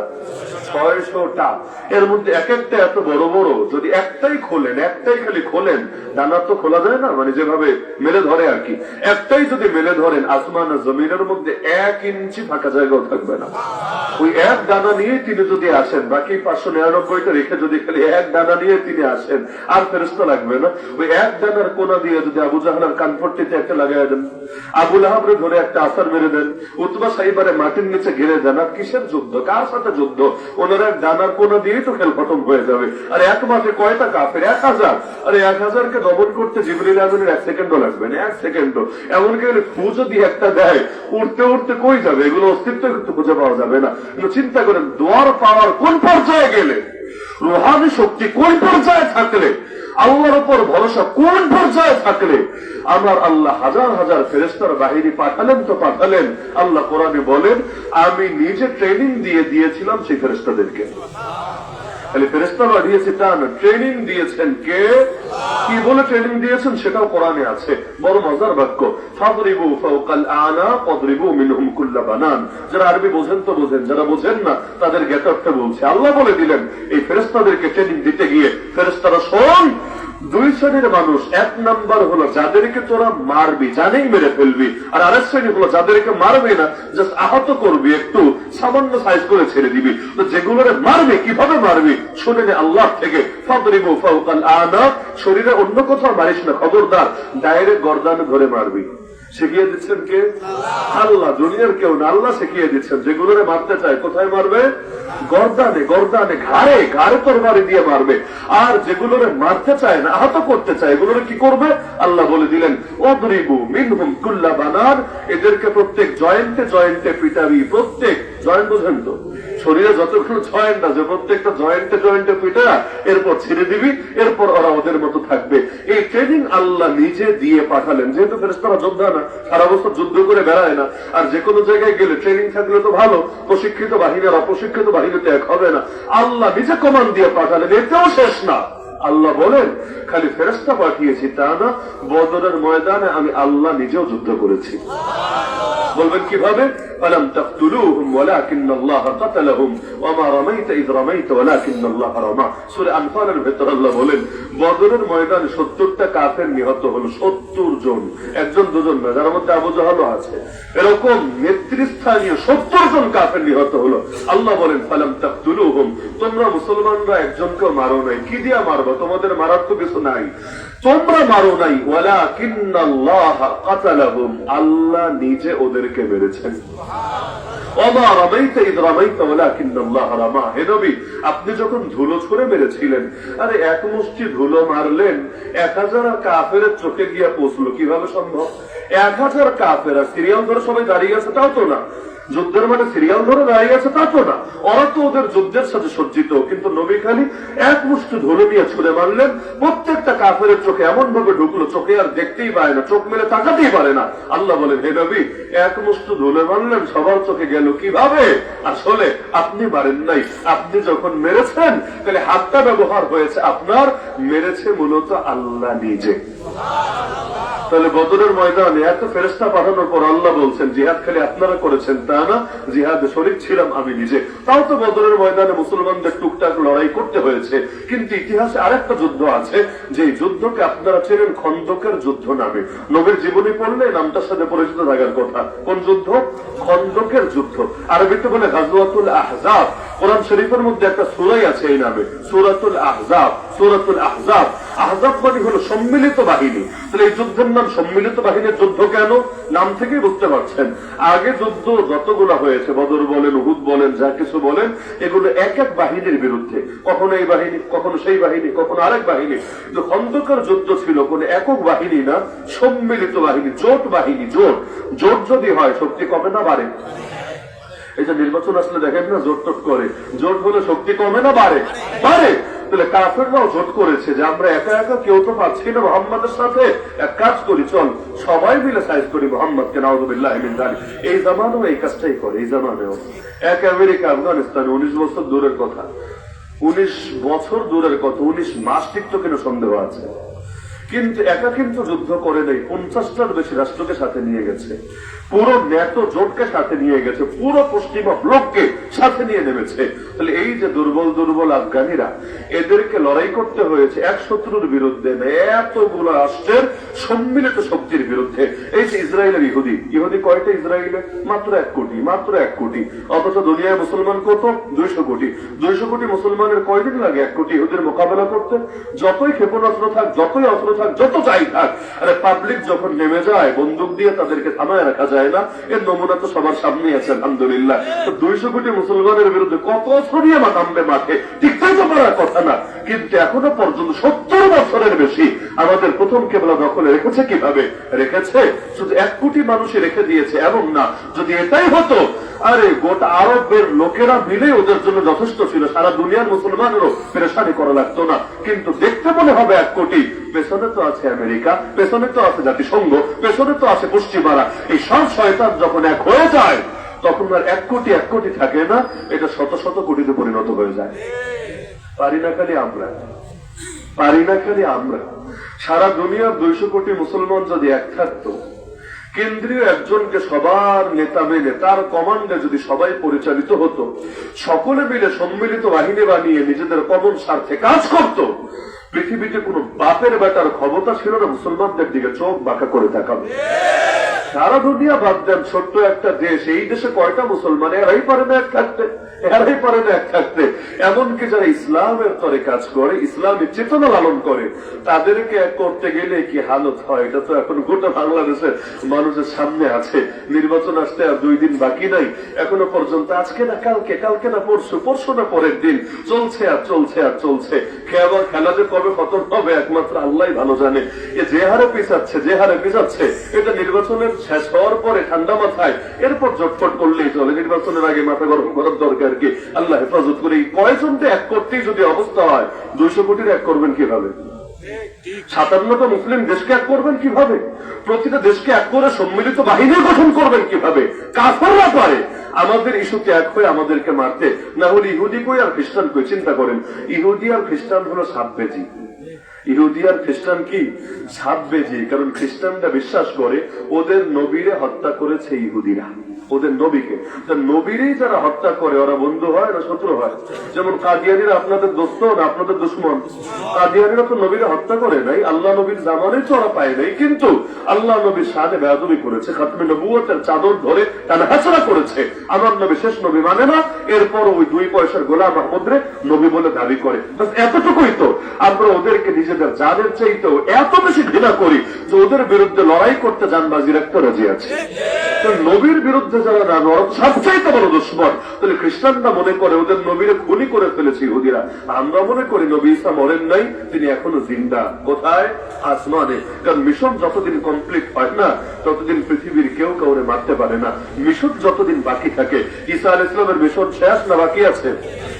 600টা। এর মধ্যে এক একটা এত বড় বড়, যদি একটাই খোলেন, একটাই খালি খোলেন, ডানা তো খোলা যায় না, মানে যেভাবে মেলে ধরে আর কি, একটাই যদি মেলে ধরেন, আসমান আর জমিনের মধ্যে 1 ইঞ্চি ফাঁকা জায়গাও থাকবে না। ওই এক ডানা নিয়ে তিনি যদি আসেন, বাকি 599টা রেখে যদি খালি এক ডানা নিয়ে তিনি আসেন, আর ফেরেশতা লাগবে না। ওই এক ডানার কোনা দিয়ে যদি আবু জাহলের কানপট্টিতে একটা লাগাই দেন, আবু লাহাবরে ধরে একটা আসার মেরে দেন, উতবা সাইবারে মাটির নিচে ঘিরে দেন, আর কিসের যুদ্ধ? কার সাথে যুদ্ধ? ওনারা ডানার কোনা দিয়েই তো খেল খতম হয়ে যাবে। আর এক মাসে কয়টা কাফের? 1000। আরে 1000কে দমন করতে জিবরিল আমিনের 1 সেকেন্ডও লাগবে না, 1 সেকেন্ডও। এমনকি ফু যদি একটা দেয়, উঠতে উঠতে কই যাবে? এগুলো অস্তিত্ব কিন্তু খুঁজে পাওয়া যাবে না। কিন্তু চিন্তা করেন, দোয়ার পাওয়ার কোন পর্যায়ে গেলে, রুহানি শক্তি কোন পর্যায়ে থাকলে, আল্লাহর উপর ভরসা কোন পর্যায়ে থাকলে আমার আল্লাহ হাজার হাজার ফেরেশতার বাহিনী পাঠালেন তো পাঠালেন। আল্লাহ কোরআনে বলেন, আমি নিজে ট্রেনিং দিয়েছিলাম সেই ফেরেশতাদেরকে। খালি ফেরেশতা পাঠিয়েছি তা না, ট্রেনিং দিয়েছেন কে? কি বলে ট্রেনিং দিয়েছেন সেটাও কোরআনে আছে। বড় মজার বাক্য, ফাদরিবু ফাওকাল আনাক ওয়াদরিবু মিনহুম কুল্লা বানান। যারা আরবি বোঝেন তো বোঝেন, যারা বোঝেন না তাদের জ্ঞাতার্থে বলছে। আল্লাহ বলে দিলেন এই ফেরেশতাদেরকে ট্রেনিং দিতে গিয়ে, ফেরেশতারা শোন, 2 শ্রেণীর মানুষ। 1 নাম্বার হলো যাদেরকে তোরা মারবি, জানেই মেরে ফেলবি। আর আরেক শ্রেণী হলো যাদেরকে মারবি না, জাস্ট আহত করবি, একটু সামান্য সাইজ করে ছেড়ে দিবি। তো যেগুলোরে মারবি, কিভাবে মারবি শুনে নে আল্লাহ থেকে। ফাদরিবু ফাওকাল আনাক, শরীরে অন্য কোথাও মারিস না, খবরদার, ডাইরেক্ট গর্দানে ধরে মারবি। শিখিয়ে দিচ্ছেন কে? আল্লাহ, দুনিয়ার কেউ না, আল্লাহ শিখিয়ে দিচ্ছেন। যেগুলোরে মারতে চায় কোথায় মারবে? গর্দানে, গর্দানে, ঘাড়ে, ঘাড়ে তরবারি দিয়ে মারবে। আর যেগুলোরে মারতে চায় না, আহত করতে চায়, এগুলোরে কি করবে? আল্লাহ বলে দিলেন, ওয়াদরিবু মিনহুম কুল্লা বানান, এদেরকে প্রত্যেক জয়েন্টে জয়েন্টে পিটাবি। প্রত্যেক জয়েন্ট বোঝেন তো, শরীরে যতগুলো জয়েন্ট আছে প্রত্যেকটা জয়েন্টে জয়েন্টে পিটা, এরপর ছেড়ে দিবি, এরপর ওরা ওদের মতো থাকবে। এই ট্রেনিং আল্লাহ নিজে দিয়ে পাঠালেন। যেহেতু ফেরেশতারা যোদ্ধা না, সারা বছর যুদ্ধ করে বেড়ায় না, আর যে কোনো জায়গায় গেলে ট্রেনিং থাকলে তো ভালো, প্রশিক্ষিত বাহিনী আর অপ্রশিক্ষিত বাহিনীতে এক হবে না। আল্লাহ নিজে কমান্ড দিয়ে পাঠালেন। এটাও শেষ না, আল্লাহ বলেন খালি ফেরেশতা পাঠিয়েছি তা না, বদরের ময়দানে আমি আল্লাহ নিজেও যুদ্ধ করেছি। বলবেন কিভাবে? ফালাম তাকতুলুহুম ওয়ালাকিন্নাল্লাহা কাতালাহুম ওয়ামা রামাইতা ইয রামাইতা ওয়ালাকিন্নাল্লাহা রামা। সূরা আনফালের ভেতর আল্লাহ বলেন, বদরের ময়দানে 70টা কাফের নিহত হলো। 70 জন, একজন দুজন না, যার মধ্যে আবু জাহলও আছে। এরকম নেতৃস্থানীয় 70 জন কাফের নিহত হলো। আল্লাহ বলেন, ফালাম তাকতুলুহুম, তোমরা মুসলমানরা একজনকে মারো নাই। কি দিয়া মারবা? তোমাদের মারার তো কিছু নাই, তোমরা মারো নাই। ওয়ালাকিন্নাল্লাহা কাতালাহুম, আল্লাহ নিজে ওদেরকে মেরেছেন। ওমা রামাইতা ইয রামাইতা ওয়ালাকিন্নাল্লাহা রামা। হে নবী, আপনি যখন ধুলো ছুঁড়ে মেরেছিলেন, আরে এক মুষ্টি ধুলো মারলেন, 1000 কাফেরের চোখে গিয়া পৌঁছলো। কিভাবে সম্ভব? 1000 কাফেরা সিরিয়াল ধরে সবাই দাঁড়িয়ে আছে তাও তো না, যুদ্ধের মানে সিরিয়াল ধরে দাঁড়িয়ে আছে তা তো না, ওরা তো ওদের যুদ্ধের সাথে সজ্জিত। কিন্তু নবী খালি এক মুষ্টি ধুলো নিয়ে ছুঁড়ে মারলেন, প্রত্যেকটা কাফের চোখে এমন ভাবে ঢুকলো, চোখে আর দেখতেই পায় না, চোখ মেলে তাকাতেই পারে না। আল্লাহ বলেন, হে নবী, এক মুষ্টি ধুলো মারলেন, সবার চোখে গেল। কিভাবে? আসলে আপনি মারেন নাই, আপনি যখন মেরেছেন তাহলে হাতটা ব্যবহার হয়েছে আপনার, মেরেছে মূলত আল্লাহ নিজে। তাহলে বদরের ময়দানে এত ফেরেশতা পাঠানোর পর আল্লাহ বলছেন, জিহাদ খালি আপনারা করেছেন তা না, জিহাদে শরীক ছিলাম আমি নিজে। তাও তো বদরের ময়দানে মুসলমানদের টুকটাক লড়াই করতে হয়েছে। কিন্তু ইতিহাসে আরেকটা যুদ্ধ আছে, যে যুদ্ধকে আপনারা চেনেন খন্দকের যুদ্ধ নামে। নবীর জীবনী পড়লে নামটার সাথে পরিচিত থাকার কথা। কোন যুদ্ধ? খন্দকের যুদ্ধ। আরবিতে বলে গাজওয়াতুল আহজাব। কোরআন শরীফের মধ্যে একটা সূরাই আছে এই নামে, সূরাতুল আহজাব। সূরাতুল আহজাব, আহজাব মানে হলো সম্মিলিত বাহিনী। তাহলে এই যুদ্ধের নাম সম্মিলিত বাহিনীর যুদ্ধ কেন? নাম থেকেই বুঝতে পারছেন। আগে যুদ্ধ যতগুলো হয়েছে, বদর বলেন, উহুদ বলেন, যা কিছু বলেন, এগুলো এক এক বাহিনীর বিরুদ্ধে। কখনো এই বাহিনী, কখনো সেই বাহিনী, কখনো আরেক বাহিনী। কিন্তু খন্দকের যুদ্ধ ছিল কোন একক বাহিনী না, সম্মিলিত বাহিনী, জোট বাহিনী। জোট জোট যদি হয় শক্তি কমে না বাড়ে? এই যে নির্বাচন আসলে দেখেন না, জোট টোট করে, জোট হলে শক্তি কমে না বাড়ে? বাড়ে। তাহলে কাফেররাও জোট করেছে যে আমরা একা একা কেউ তো পাচ্ছি না মুহাম্মাদের সাথে, এক কাজ করি, চল সবাই মিলে সাইজ করি মুহাম্মদকে, নাউযুবিল্লাহ মিন যালিক। এই জামানেও এই কাজটাই করে, এই জামানেও। এক আমেরিকা আফগানিস্তানে 19 বছর দূরের কথা, 19 বছর দূরের কথা, 19 মাস টিকতো কিনা সন্দেহ আছে। কিন্তু একা কিন্তু যুদ্ধ করে নেই, 50টার বেশি রাষ্ট্রকে সাথে নিয়ে গেছে, পুরো ন্যাটো জোটকে সাথে নিয়ে গেছে, পুরো পশ্চিমা ব্লককে সাথে নিয়ে নেমেছে। তাহলে এই যে দুর্বল দুর্বল আফগানিরা, এদেরকে লড়াই করতে হয়েছে এক শত্রুর বিরুদ্ধে, এতগুলো রাষ্ট্রের সম্মিলিত শক্তির বিরুদ্ধে। এই যে ইসরায়েলের ইহুদি কয়টা ইসরায়েলে? মাত্র 1 কোটি, মাত্র 1 কোটি। অথচ দুনিয়ায় মুসলমান কত? 200 কোটি। 200 কোটি মুসলমানের কয়দিন লাগে 1 কোটি ইহুদির মোকাবেলা করতে? যতই ক্ষেপণাস্ত্র থাক, যতই অস্ত্র থাক, যত যাই থাক, আরে পাবলিক যখন নেমে যায় বন্দুক দিয়ে তাদেরকে থামায় রাখা যায় না। এর নমুনা তো সবার সামনে আছে আলহামদুলিল্লাহ। তো 200 কোটি মুসলমানের বিরুদ্ধে কত ছড়িয়ে নামবে মাঠে, টিকতে তো পারার কথা না। কিন্তু এখনো পর্যন্ত 70 বছরের বেশি আমাদের প্রথম কেবলা দখলে রেখেছে। কিভাবে রেখেছে? শুধু 1 কোটি মানুষই রেখে দিয়েছে এমন না। যদি এটাই হতো, আরে গোটা আরবের লোকেরা মিলে ওদের জন্য যথেষ্ট ছিল, সারা দুনিয়ার মুসলমানেরও পেরেশানি করা লাগতো না। কিন্তু দেখতে মনে হবে 1 কোটি, পেছনে তো আছে আমেরিকা, পেছনে তো আছে জাতিসংঘ, পেছনে তো আছে পশ্চিমারা। এই সব শয়তান যখন এক হয়ে যায় তখন আর 1 কোটি থাকে না, এটা শত শত কোটিতে পরিণত হয়ে যায়। পারি না খালি আমরা। সারা দুনিয়ার 200 কোটি মুসলমান যদি এক থাকতো, কেন্দ্রীয় একজনকে সবার নেতা মেনে তার কমান্ডে যদি সবাই পরিচালিত হতো, সকলে মিলে সম্মিলিত বাহিনী বানিয়ে নিজেদের কমন স্বার্থে কাজ করত, পৃথিবীতে কোন বাপের বেটার ক্ষমতা ছিল না মুসলমানদের দিকে চোখ বাঁকা করে তাকাবে। সারা দুনিয়া বাদ দেন, ছোট্ট একটা দেশ, এই দেশে কয়টা মুসলমান? এরাই পারে না এক থাকতে। এমনকি যারা ইসলামের তরে কাজ করে, ইসলামের চেতনা লালন করে, তাদেরকে এক করতে গেলে কি হালত হয়, এটা তো এখন গোটা বাংলাদেশের মানুষের সামনে আছে। নির্বাচন আসতে আর 2 দিন বাকি নাই, এখনো পর্যন্ত আজকে না কালকে না পরশু না পরের দিন চলছে। খেলা যে কবে খতম হবে একমাত্র আল্লাহ ভালো জানে। যে হারে পিছাচ্ছে, এটা নির্বাচনের শেষ হওয়ার পরে ঠান্ডা মাথায় এরপর জটফট করলেই চলে। নির্বাচনের আগে মাথা গরম করার দরকার কি? আল্লাহ হেফাজত করে। কয়জনটা এক করতেই যদি অবস্থা হয়, 200 কোটির এক করবেন কিভাবে? 57টা মুসলিম দেশকে এক করবেন কিভাবে? প্রতিটা দেশকে এক করে সম্মিলিত বাহিনী গঠন করবেন কিভাবে? কাফেররা পারে আমাদের ইস্যুতে এক হয়ে আমাদেরকে মারতে, না হলে ইহুদি কই আর খ্রিস্টান কই? চিন্তা করেন, ইহুদি আর খ্রিস্টান হলো সাববেজি। ইহুদি আর খ্রিস্টান কি? সাববেজি। কারণ খ্রিস্টানরা বিশ্বাস করে ওদের নবীরে হত্যা করেছে ইহুদিরা, ওদের নবীকে। নবীরেই যারা হত্যা করে ওরা বন্ধু হয় না শত্রু হয়? যেমন কাদিয়ানীরা আপনাদের দোস্ত না আপনাদের দুশমন? কাদিয়ানীরা তো নবীরে হত্যা করে নাই, আল্লাহ নবীর জামানে চড়া পায় নাই, কিন্তু আল্লাহ নবীর সাথে বেয়াদবি করেছে, খাতমে নবুয়তের চাদর ধরে টানাহাচড়া করেছে। আমার নবী শেষ নবী মানে না, এরপর ওই 2 পয়সার গোলাম মাহমুদরে নবী বলে দাবি করে। এতটুকুই তো। আমরা ওদেরকে নিজেদের জানের চাইতেও এত বেশি ঘৃণা করি যে ওদের বিরুদ্ধে লড়াই করতে জানবাজি রাখতে রাজি আছে। নবীর বিরুদ্ধে যারা সবচাইতে বড় দুশমন, তাহলে খ্রিস্টানরা মনে করে ওদের নবীরে খুনি করে ফেলেছে ইহুদিরা। আমরা মনে করি নবী ঈসা মরেন নাই, তিনি এখনো জিন্দা। কোথায়? আসমানে। কারণ মিশন যতদিন কমপ্লিট হয় না ততদিন পৃথিবীর কেউ কাউরে মারতে পারে না। মিশন যতদিন বাকি থাকে, ঈসা আলাইহিস সালামের মিশন শেষ না বাকি আছে?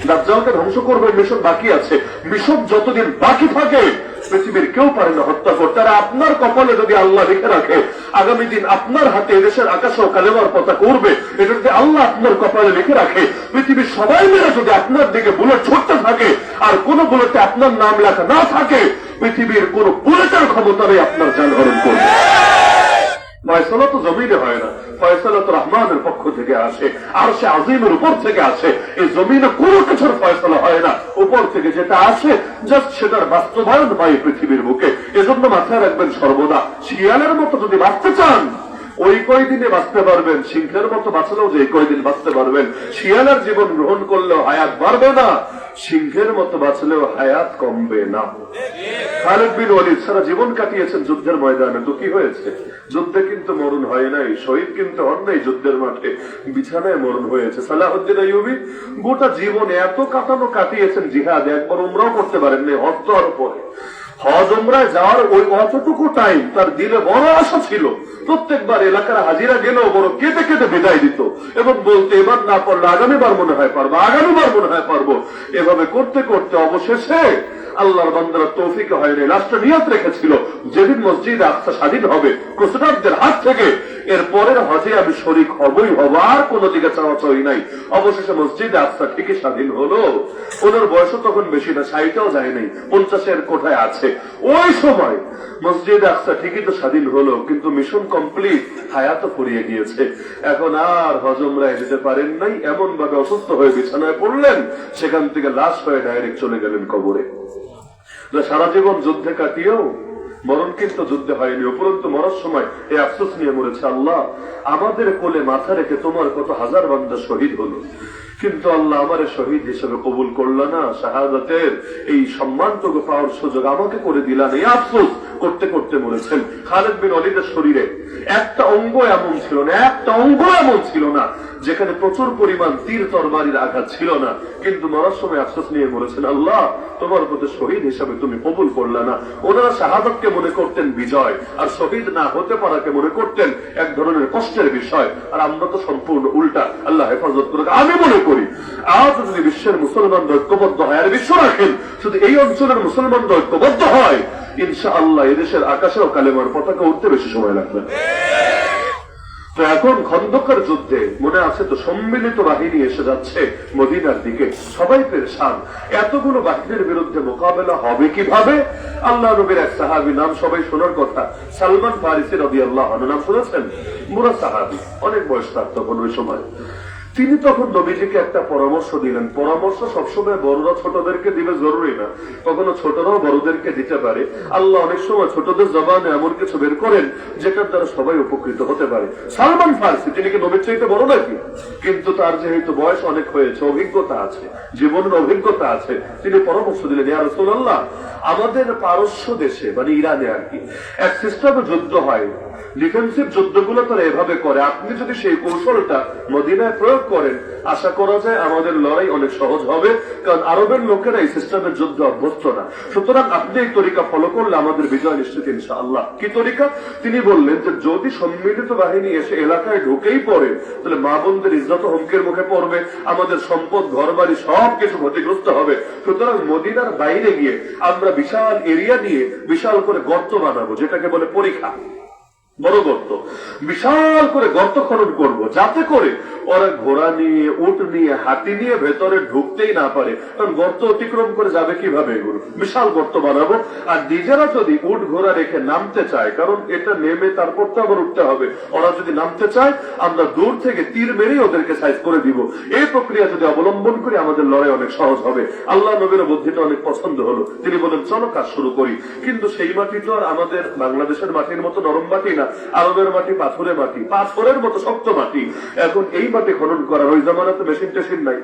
দাজ্জালকে ধ্বংস করবে, মিশন বাকি আছে। মিশন যতদিন বাকি থাকে পৃথিবীর কেউ পারে না হত্যা করতে। আর আপনার কপালে যদি আল্লাহ লিখে রাখে আগামী দিন আপনার হাতে এদেশের আকাশেও কালেমার পতাকা উড়বে, এটা যদি আল্লাহ আপনার কপালে লিখে রাখে, পৃথিবীর সবাই মিলে যদি আপনার দিকে বুলেট ছুটতে থাকে আর কোন বুলেটে আপনার নাম লেখা না থাকে, পৃথিবীর কোন বুলেটের ক্ষমতা নেই আপনার জানহরণ করবে। ফয়সালা তো জমিনে হয় না, ফয়সালা তো রহমানের পক্ষ থেকে আসে, আর সে আজিমের উপর থেকে আসে। এই জমিনে কোনো কিছুর ফয়সালা হয় না, উপর থেকে যেটা আসে জাস্ট সেটার বাস্তবায়ন হয় পৃথিবীর বুকে। এজন্য মাথায় রাখবেন সর্বদা, শিয়ালের মতো যদি বাঁচতে চান ওই কয়দিনে বাঁচতে পারবেন, সিংহের মতো বাঁচলেও যে কয়দিন বাঁচতে পারবেন। শিয়ালের জীবন গ্রহণ করলেও হায়াত বাড়বে না, সিংহের মতো বাঁচলেও হায়াত কমবে না। খালিদ বিন ওয়ালিদ সারা জীবন কাটিয়েছেন যুদ্ধের ময়দানে, তো কি হয়েছে? যুদ্ধে কিন্তু মরণ হয় নাই, শহীদ কিন্তু হন নাই, যুদ্ধের মাঠে বিছানায় মরণ হয়েছে। সালাহুদ্দিন আইয়ুবী গোটা জীবনে এত কাটিয়েছেন জিহাদে, একবার উমরাও করতে পারেন নাই। হজ তো আরো পরে, হজ উমরায় যাওয়ার ওই অতটুকু টাইম তার দিলে বড় আশা ছিল। প্রত্যেকবার এলাকার হাজিরা গেলেও বড় কেঁদে কেঁদে বিদায় দিত এবং বলতে এবার না পারলে আগামীবার মনে হয় পারবো। এভাবে করতে করতে অবশেষে আল্লাহর বান্দারা তৌফিক হয়নি। রাষ্ট্র নিয়ত রেখেছিল যেদিন মসজিদ আকসা স্বাধীন হবে ক্রুসেডারদের হাত থেকে, এর পরের হজে আমি শরীক হবই হব, আর কোন দিকে চাওয়াচাই নাই। অবশেষে মসজিদ আকসা ঠিকই স্বাধীন হলো। ওনার বয়সও তখন বেশি না, 60টাও যায় নাই, 50-এর কোঠায় আছে। ওই সময় মসজিদ আকসা ঠিকই তো স্বাধীন হলো, কিন্তু মিশন কমপ্লিট, হায়াতও ফুরিয়ে গিয়েছে। এখন আর হজ উমরায় যেতে পারেন নাই, এমন ভাবে অসুস্থ হয়ে বিছানায় পড়লেন, সেখান থেকে লাশ হয়ে ডাইরেক্ট চলে গেলেন কবরে। সারা জীবন যুদ্ধে কাটিয়েও মরণ কিন্তু যুদ্ধে হয়নি, উপরন্তু মরার সময় এই আফসোস নিয়ে মরেছে, আল্লাহ আমাদের কোলে মাথা রেখে তোমার কত হাজার বান্দা শহীদ হলো, কিন্তু আল্লাহ আমার শহীদ হিসেবে কবুল করল না, শাহাদাতের এই সম্মানটুকু পাওয়ার সুযোগ আমাকে করে দিলা না। এই আফসোস করতে করতে মরেছেন। খালিদ বিন ওয়ালিদের শরীরে একটা অঙ্গ এমন ছিল না, একটা অঙ্গ এমন ছিল না যেখানে প্রচুর পরিমাণ তীর তরবারির আঘাত ছিল না, কিন্তু মরার সময় আফসোস নিয়ে বলেছেন, আল্লাহ তোমার প্রতি শহীদ হিসাবে তুমি কবুল করলা না। ওনারা শাহাদাতকে মনে করতেন বিজয়, আর শহীদ না হতে পারাকে মনে করতেন এক ধরনের কষ্টের বিষয়। আর আমরা তো সম্পূর্ণ উল্টা। আল্লাহ হেফাজত করুক। আমি মনে করি আজ যদি বিশ্বের মুসলমানরা ঐক্যবদ্ধ হয়, আর বিশ্ব রাখেন শুধু এই অঞ্চলের মুসলমানরা ঐক্যবদ্ধ হয়, ইনশাআল্লাহ এদেশের আকাশেও কালেমার পতাকা উঠতে বেশি সময় লাগবে। তো এখন খন্দকের যুদ্ধে মনে আছে তো, সম্মিলিত বাহিনী এসে যাচ্ছে মদিনার দিকে, সবাই পেরেশান। এতগুলো বাহিনীর বিরুদ্ধে মোকাবেলা হবে কিভাবে? আল্লাহ নবীর এক সাহাবী, নাম সবাই শোনার কথা, সালমান ফারিসি রাদিয়াল্লাহু আনহু, নাম শুনেছেন? বুড়া সাহাবী, অনেক বয়স তার তখন ওই সময়। তিনি তখন নবীজিকে একটা পরামর্শ দিলেন। পরামর্শ সবসময় বড়রা ছোটদেরকে দিবে জরুরি না, কখনো ছোটরাও বড়দেরকে দিতে পারে। আল্লাহ অনেক সময় ছোটদের জবানে এমন কিছু বের করেন যেটার দ্বারা সবাই উপকৃত হতে পারে। সালমান ফারসি, তিনি কি নবীর চাইতে বড় নাকি? কিন্তু তার যেহেতু বয়স অনেক হয়েছে, অভিজ্ঞতা আছে, জীবনের অভিজ্ঞতা আছে, তিনি পরামর্শ দিলেন, ইয়া রাসূলুল্লাহ, আমাদের পারস্য দেশে মানে ইরানে আর কি এক সিস্টেমে যুদ্ধ হয়, ডিফেন্সিভ যুদ্ধগুলো তারা এভাবে করে। আপনি যদি সেই কৌশলটা মদিনায় প্রয়োগ করেন, আশা করা যায় আমাদের লড়াই অনেক সহজ হবে, কারণ আরবের লোকেরা এই সিস্টেমের যুদ্ধ অভ্যস্ত না। সুতরাং আপনি এই তরিকা ফলো করলে আমাদের বিজয় নিশ্চিত ইনশাআল্লাহ। কি তরিকা? তিনি বললেন যে যদি সম্মিলিত বাহিনী এসে এলাকায় ঢুকেই পড়ে, তাহলে মা বোনদের ইজ্জত হুমকির মুখে পড়বে, আমাদের সম্পদ ঘর বাড়ি সবকিছু ক্ষতিগ্রস্ত হবে। সুতরাং মদিনার বাইরে গিয়ে আমরা বিশাল এরিয়া নিয়ে বিশাল করে গর্ত বানাবো, যেটাকে বলে পরীক্ষা, বড় গর্ত, বিশাল করে গর্ত খনন করব, যাতে করে ওরা ঘোড়া নিয়ে, উট নিয়ে, হাতি নিয়ে ভেতরে ঢুকতেই না পারে। কারণ গর্ত অতিক্রম করে যাবে কিভাবে? এগুলো বিশাল গর্ত বানাবো। আর নিজেরা যদি উট ঘোড়া রেখে নামতে চায়, কারণ এটা নেমে তারপর তো আবার উঠতে হবে, ওরা যদি নামতে চায় আমরা দূর থেকে তীর মেরেই ওদেরকে সাইজ করে দিব। এই প্রক্রিয়া যদি অবলম্বন করি আমাদের লড়াই অনেক সহজ হবে। আল্লাহ নবীর বুদ্ধিটা অনেক পছন্দ হলো। তিনি বলেন চলো কাজ শুরু করি। কিন্তু সেই মাটি তো আর আমাদের বাংলাদেশের মাটির মতো নরম মাটি না, আরবের মাটি পাথরের মাটি, পাথরের মতো শক্ত মাটি। এখন এই মাটি খনন করার, ওই জামানাতে মেশিন টেশিন নাই,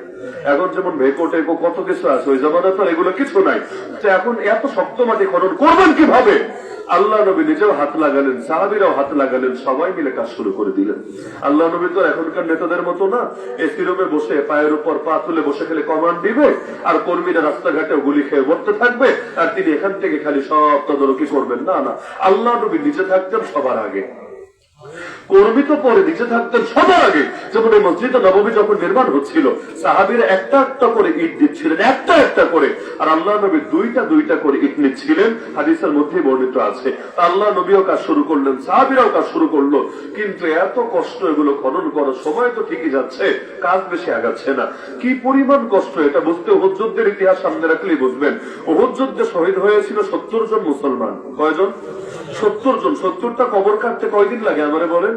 এখন যেমন ভেকো টেকো কত কিছু আছে, ওই জামানাতে এগুলো কিছু নাই। তো এখন এত শক্ত মাটি খনন করবেন কিভাবে? আল্লাহ নবী নিজেও হাত লাগালেন, সাহাবীরাও হাত লাগালেন, সবাই মিলে কাজ শুরু করে দিলেন। আল্লাহ নবী তো এখনকার নেতাদের মতো না, এসি রুমে বসে পায়ের উপর পা তুলে বসে খেলে কমান্ড দিবে, আর কর্মীরা রাস্তাঘাটে গুলি খেয়ে মরতে থাকবে, আর তিনি এখান থেকে খালি সব তদারকি করবেন। না না, আল্লাহ নবী নিজে থাকতেন সবার আগে, কর্মী তো পরে, নিজে থাকতেন সবার আগে। যেমন এই মসজিদ নববী যখন নির্মাণ হচ্ছিল, সাহাবীরা একটা একটা করে ইট দিচ্ছিলেন, একটা একটা করে, আর আল্লাহ নবী দুইটা দুইটা করে ইট নিচ্ছিলেন, হাদিসের মধ্যে বর্ণিত আছে। আল্লাহ নবীও কাজ শুরু করলেন, সাহাবীরাও কাজ শুরু করলো। কিন্তু এত কষ্ট এগুলো খনন করার সময় তো ঠিকই যাচ্ছে, কাজ বেশি আগাচ্ছে না। কি পরিমাণ কষ্ট এটা বুঝতে উহুদ যুদ্ধের ইতিহাস সামনে রাখলেই বুঝবেন। উহুদ যুদ্ধে শহীদ হয়েছিল 70 জন মুসলমান। কয়জন? 70 জন। 70টা কবর কাটতে কয়দিন লাগে আমারে বলেন?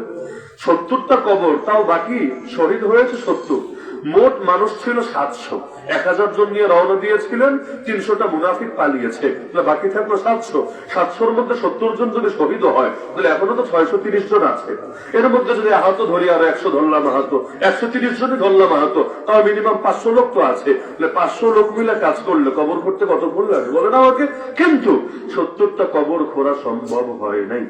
70টা কবর, তাও বাকি শহীদ হয়েছে 70। মোট মানুষ ছিল 700। 1000 জন নিয়ে রওনা দিয়েছিলেন, 300টা মুনাফিক পালিয়েছে, বাকি থাকলো 700। 700-র মধ্যে 70 জন যদি শহীদ হয়, তাহলে এখনো তো 630 জন আছে। এর মধ্যে যদি আহত ধরি, আরো 100 ধরলাম আহত, 130 জনই ধরলাম আহত, তাও মিনিমাম 500 লোক তো আছে। 500 লোক মিলে কাজ করলে কবর করতে কতক্ষণ লাগে বলে না আমাকে? কিন্তু 70টা কবর খোঁড়া সম্ভব হয় নাই।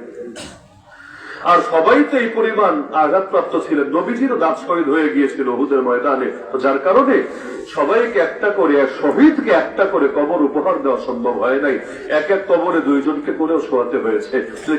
আর সবাই তো এই পরিমাণ আঘাতপ্রাপ্ত ছিলেন, নবীজিরও দাঁত শহীদ হয়ে গিয়েছিল উহুদের ময়দানে। তো যার কারণে সবাইকে একটা করে, শহীদকে একটা করে কবর উপহার দেওয়া সম্ভব হয় নাই। এক এক কবরে 2 জনকে করেও শোয়াতে হয়েছে।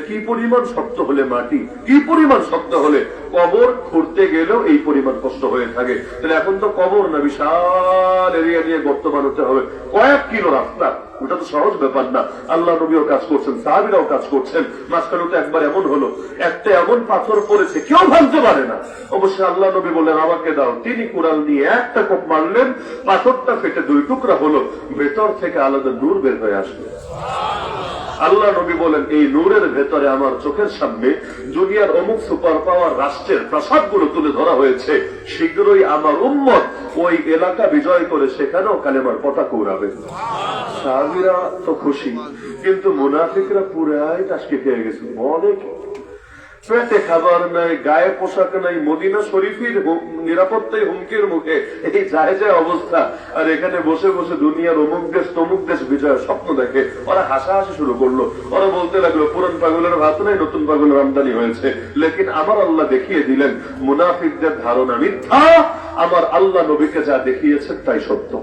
কি পরিমাণ শক্ত হলে মাটি, কি পরিমাণ শক্ত হলে কবর খুঁড়তে গেলেও এই পরিমাণ কষ্ট হয়ে থাকে। তাহলে এখন তো কবর না, বিশাল এরিয়া নিয়ে গর্ত বানাতে হবে, কয়েক কিলো রাস্তা, ওটা তো সহজ ব্যাপার না। আল্লাহ নবীও কাজ করছেন, সাহাবীরাও কাজ করছেন। মাঝখানে তো একবার এমন হলো, একটা এমন পাথর পড়েছে কেউ ভাঙতে পারে না। অবশ্যই আল্লাহ নবী বললেন আমাকে দাও। তিনি কুড়াল নিয়ে একটা কোপ মারলেন, পাথরটা ফেটে 2 টুকরা হলো, ভেতর থেকে আলাদা নূর বের হয়ে আসলো। আল্লাহ নবী বলেন এই নূরের ভেতরে আমার চোখের সামনে দুনিয়ার অমুক সুপার পাওয়ার রাষ্ট্রের প্রাসাদগুলো তুলে ধরা হয়েছে, শীঘ্রই আমার উম্মত ওই এলাকা বিজয় করে সেখানেও কালেমার পতাকা উড়াবে। সাহাবীরা তো খুশি, কিন্তু মুনাফিকরা পুরাই টাসকে খেয়ে গেছে। বলে পেটে খাবার নাই, গায়ে পোশাক নাই, মদিনা শরীফের নিরাপত্তায় হুমকির মুখে, এই যায় যায় অবস্থা। আর এখানে বসে বসে দুনিয়ার অমুক দেশ তমুক দেশ বিজয়ের স্বপ্ন দেখে ওরা হাসাহাসি শুরু করলো। ওরা বলতে লাগলো পুরান পাগলের ভাত নাই, নতুন পাগলের আমদানি হয়েছে। লেকিন আমার আল্লাহ দেখিয়ে দিলেন মুনাফিকদের ধারণা মিথ্যা, আমার আল্লাহ নবীকে যা দেখিয়েছেন তাই সত্য।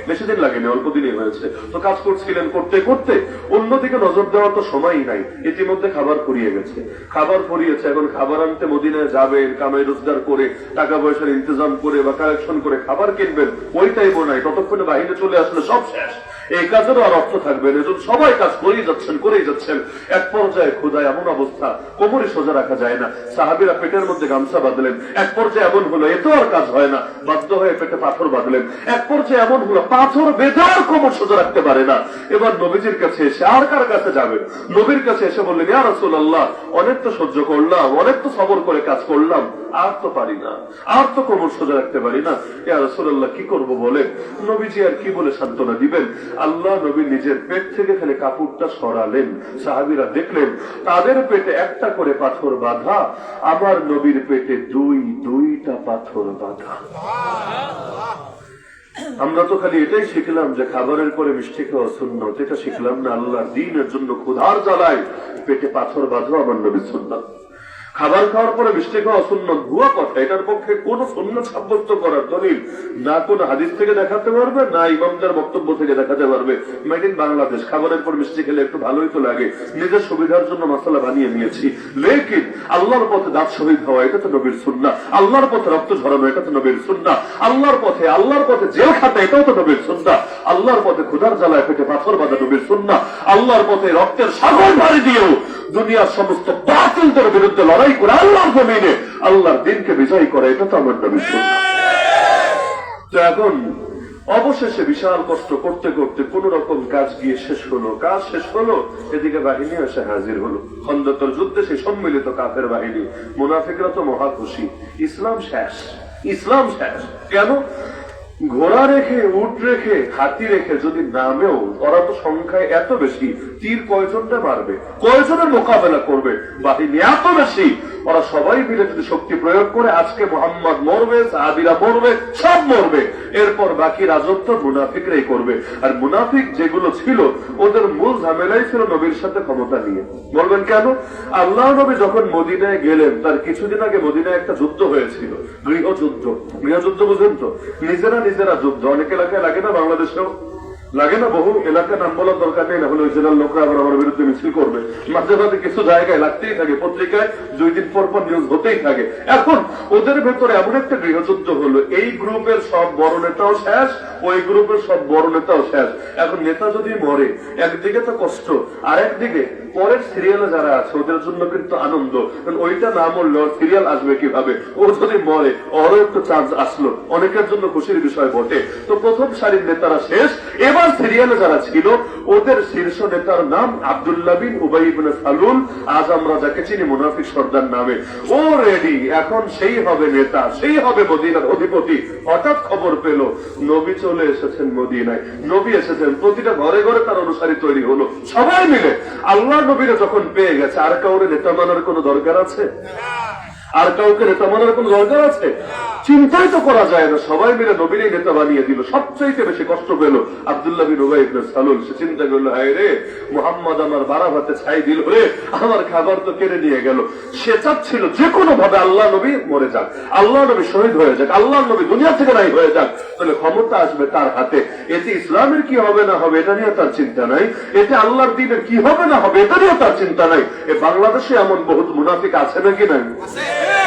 বেশি দিন লাগেনি, অল্প দিনই হয়েছে। তো কাজ করছিলেন, করতে করতে অন্যদিকে নজর দেওয়ার তো সময় নাই। ইতিমধ্যে খাবার ফুরিয়ে গেছে, খাবার ফুরিয়েছে। এখন খাবার আনতে মদিনায় যাবেন, কামাই রোজগার করে টাকা পয়সার ইন্তজাম করে বা কালেকশন করে খাবার কিনবেন, ওই টাইমও নাই। ততক্ষণে বাহিরে চলে আসলে সব শেষ, এই কাজেরও আর অর্থ থাকবে না। সবাই কাজ করেই যাচ্ছেন। এক পর্যায়ে ক্ষুধায় এমন অবস্থা, কোমরে সোজা রাখা যায় না। সাহাবীরা পেটের মধ্যে গামছা বাঁধলেন। এক পর্যায়ে এমন হলো এত আর কাজ হয় না, বাধ্য হয়ে পেটে পাথর বাঁধলেন। এক পর্যায়ে এমন হলো পাথর বেঁধে আর কোমর সোজা রাখতে পারে না। এবার নবীজির কাছে এসে, আর কার কাছে যাবেন, নবীর কাছে এসে বললেন, ইয়া রাসূলুল্লাহ, অনেক তো সহ্য করলাম, অনেক তো সবর করে কাজ করলাম, আর তো পারি না, আর তো কোমর সোজা রাখতে পারি না। ইয়া রাসূলুল্লাহ, কি করব বলেন? নবীজি আর কি বলে সান্ত্বনা দিবেন? আল্লাহ নবী নিজের পেট থেকে খালি কাপড়টা সরালেন। সাহাবীরা দেখলেন তাদের পেটে একটা করে পাথর বাঁধা, আমার নবীর পেটে দুইটা পাথর বাঁধা। আমরা তো খালি এটাই শিখলাম যে খাবারের পরে মিষ্টি খাওয়া সুন্নাত, এটা শিখলাম না আল্লাহর দ্বীনের জন্য ক্ষুধার জ্বালায় পেটে পাথর বাঁধা আমার নবীর সুন্নাত। খাবার খাওয়ার পরে মিষ্টি খাওয়া সুন্নাত ভুয়া কথা। এটার পক্ষে কোন সুন্নাত সাব্যস্ত করার দলিল না কোন হাদিস থেকে দেখাতে পারবে, না ইমামদের বক্তব্য থেকে দেখাতে পারবে। মেড ইন বাংলাদেশ, খাবারের পর মিষ্টি খেলে একটু ভালোই তো লাগে, নিজের সুবিধার জন্য মশলা বানিয়ে নিয়েছি। লেকিন আল্লাহর পথে দাঁত শহীদ হওয়া, এটা তো নবীর সুন্নাহ। আল্লাহর পথে রক্ত ঝরানো, এটা তো নবীর সুন্নাহ। আল্লাহর পথে জেল খাটা, এটাও তো নবীর সুন্নাহ। আল্লাহর পথে ক্ষুধার জ্বালায় পেটে পাথর বাঁধা, নবীর সুন্নাহ। আল্লাহর পথে রক্তের সাগর ভারী দিয়েও দুনিয়ার সমস্ত বাতিলদের বিরুদ্ধে লড়াই করে আল্লাহর জমিনে আল্লাহর দ্বীনকে বিজয় করে, এটা তো আমার নবীর সুন্নাহ। তো এখন অবশেষে বিশাল কষ্ট করতে করতে কোন রকম কাজ গিয়ে শেষ হলো। এদিকে বাহিনী এসে হাজির হলো। খন্দকের যুদ্ধে সেই সম্মিলিত কাফের বাহিনী। মুনাফিকরা তো মহা খুশি, ইসলাম শেষ। কেন? ঘোড়া রেখে, উট রেখে, হাতি রেখে যদি নামেও, ওরা তো সংখ্যায় এত বেশি, তীর কয়জনটা মারবে, কয়জনের মোকাবেলা করবে? বাহিনী এত বেশি, ওরা সবাই মিলে যদি শক্তি প্রয়োগ করে, আজকে মোহাম্মদ মরবে, সাহাবীরা মরবে, সব মরবে। এরপর বাকি রাজত্ব মুনাফিকরাই করবে। আর মুনাফিক যেগুলো ছিল, ওদের মূল ঝামেলাই ছিল নবীর সাথে ক্ষমতা নিয়ে। বলবেন কেন? আল্লাহ নবী যখন মদিনায় গেলেন, তার কিছুদিন আগে মদিনায় একটা যুদ্ধ হয়েছিল, গৃহযুদ্ধ বুঝেন তো, নিজেরা যুদ্ধ। অনেক এলাকায় লাগে না, বাংলাদেশেও লাগে না, বহু এলাকার নাম বলার দরকার নেই, না হলে ওই জেলার লোকরা আবার আমার বিরুদ্ধে মিছিল করবে। মাঝে মাঝে কিছু জায়গায় লাগতেই থাকে, পত্রিকায় 2 দিন পর নিউজ হতেই থাকে। এখন ওদের ভেতরে এমন একটা গৃহযুদ্ধ হলো, এই গ্রুপের সব বড় নেতাও শেষ, ওই গ্রুপের সব বড় নেতাও শেষ। এখন নেতা যদি মরে, একদিকে তো কষ্ট, আর একদিকে পরের সিরিয়ালে যারা আছে ওদের জন্য কিন্তু আনন্দ। ওইটা না মরলে ওর সিরিয়াল আসবে কিভাবে? ও যদি মরে, ওরও একটু চান্স আসলো, অনেকের জন্য খুশির বিষয় বটে। তো প্রথম সারির নেতারা শেষ। এবার সিরিয়ালে যারা ছিল, ওদের শীর্ষ নেতার নাম আব্দুল্লাহ বিন উবাই ইবনে সালুল, আজ আমরা যাকে চিনি মুনাফিক সর্দার নামে। ও রেডি, এখন সেই হবে নেতা, সেই হবে মদিনার অধিপতি। হঠাৎ খবর পেল নবী চলে এসেছেন মদিনায়, নবী এসেছেন। প্রতিটা ঘরে ঘরে তার অনুসারী তৈরি হলো, সবাই মিলে। আল্লাহ নবীরা যখন পেয়ে গেছে, আর কাউরে নেতা মানার কোন দরকার আছে? আর কাউকে নেতা মানার কোন দরকার আছে? চিন্তাই তো করা যায় না। সবাই মিলে নবীর নেতা বানিয়ে দিল। সবচাইতে বেশি কষ্ট পেল আব্দুল্লাহ বিন উবাই ইবনে সালুল। সে চিন্তা করলো, হায় রে, মুহাম্মদ আমার বাড়া ভাতে ছাই দিল রে, আমার খাবার তো কেড়ে নিয়ে গেল। সে চাচ্ছিল যে কোনো ভাবে আল্লাহ নবী মরে যাক, আল্লাহ নবী শহীদ হয়ে যাক, আল্লাহ নবী দুনিয়া থেকে নাই হয়ে যাক, তাহলে ক্ষমতা আসবে তার হাতে। এতে ইসলামের কি হবে না হবে এটা নিয়ে তার চিন্তা নাই, এতে আল্লাহর দ্বীনের কি হবে না হবে এটা নিয়ে তার চিন্তা নাই। এ বাংলাদেশে এমন বহুত মুনাফিক আছে নাকি নাই?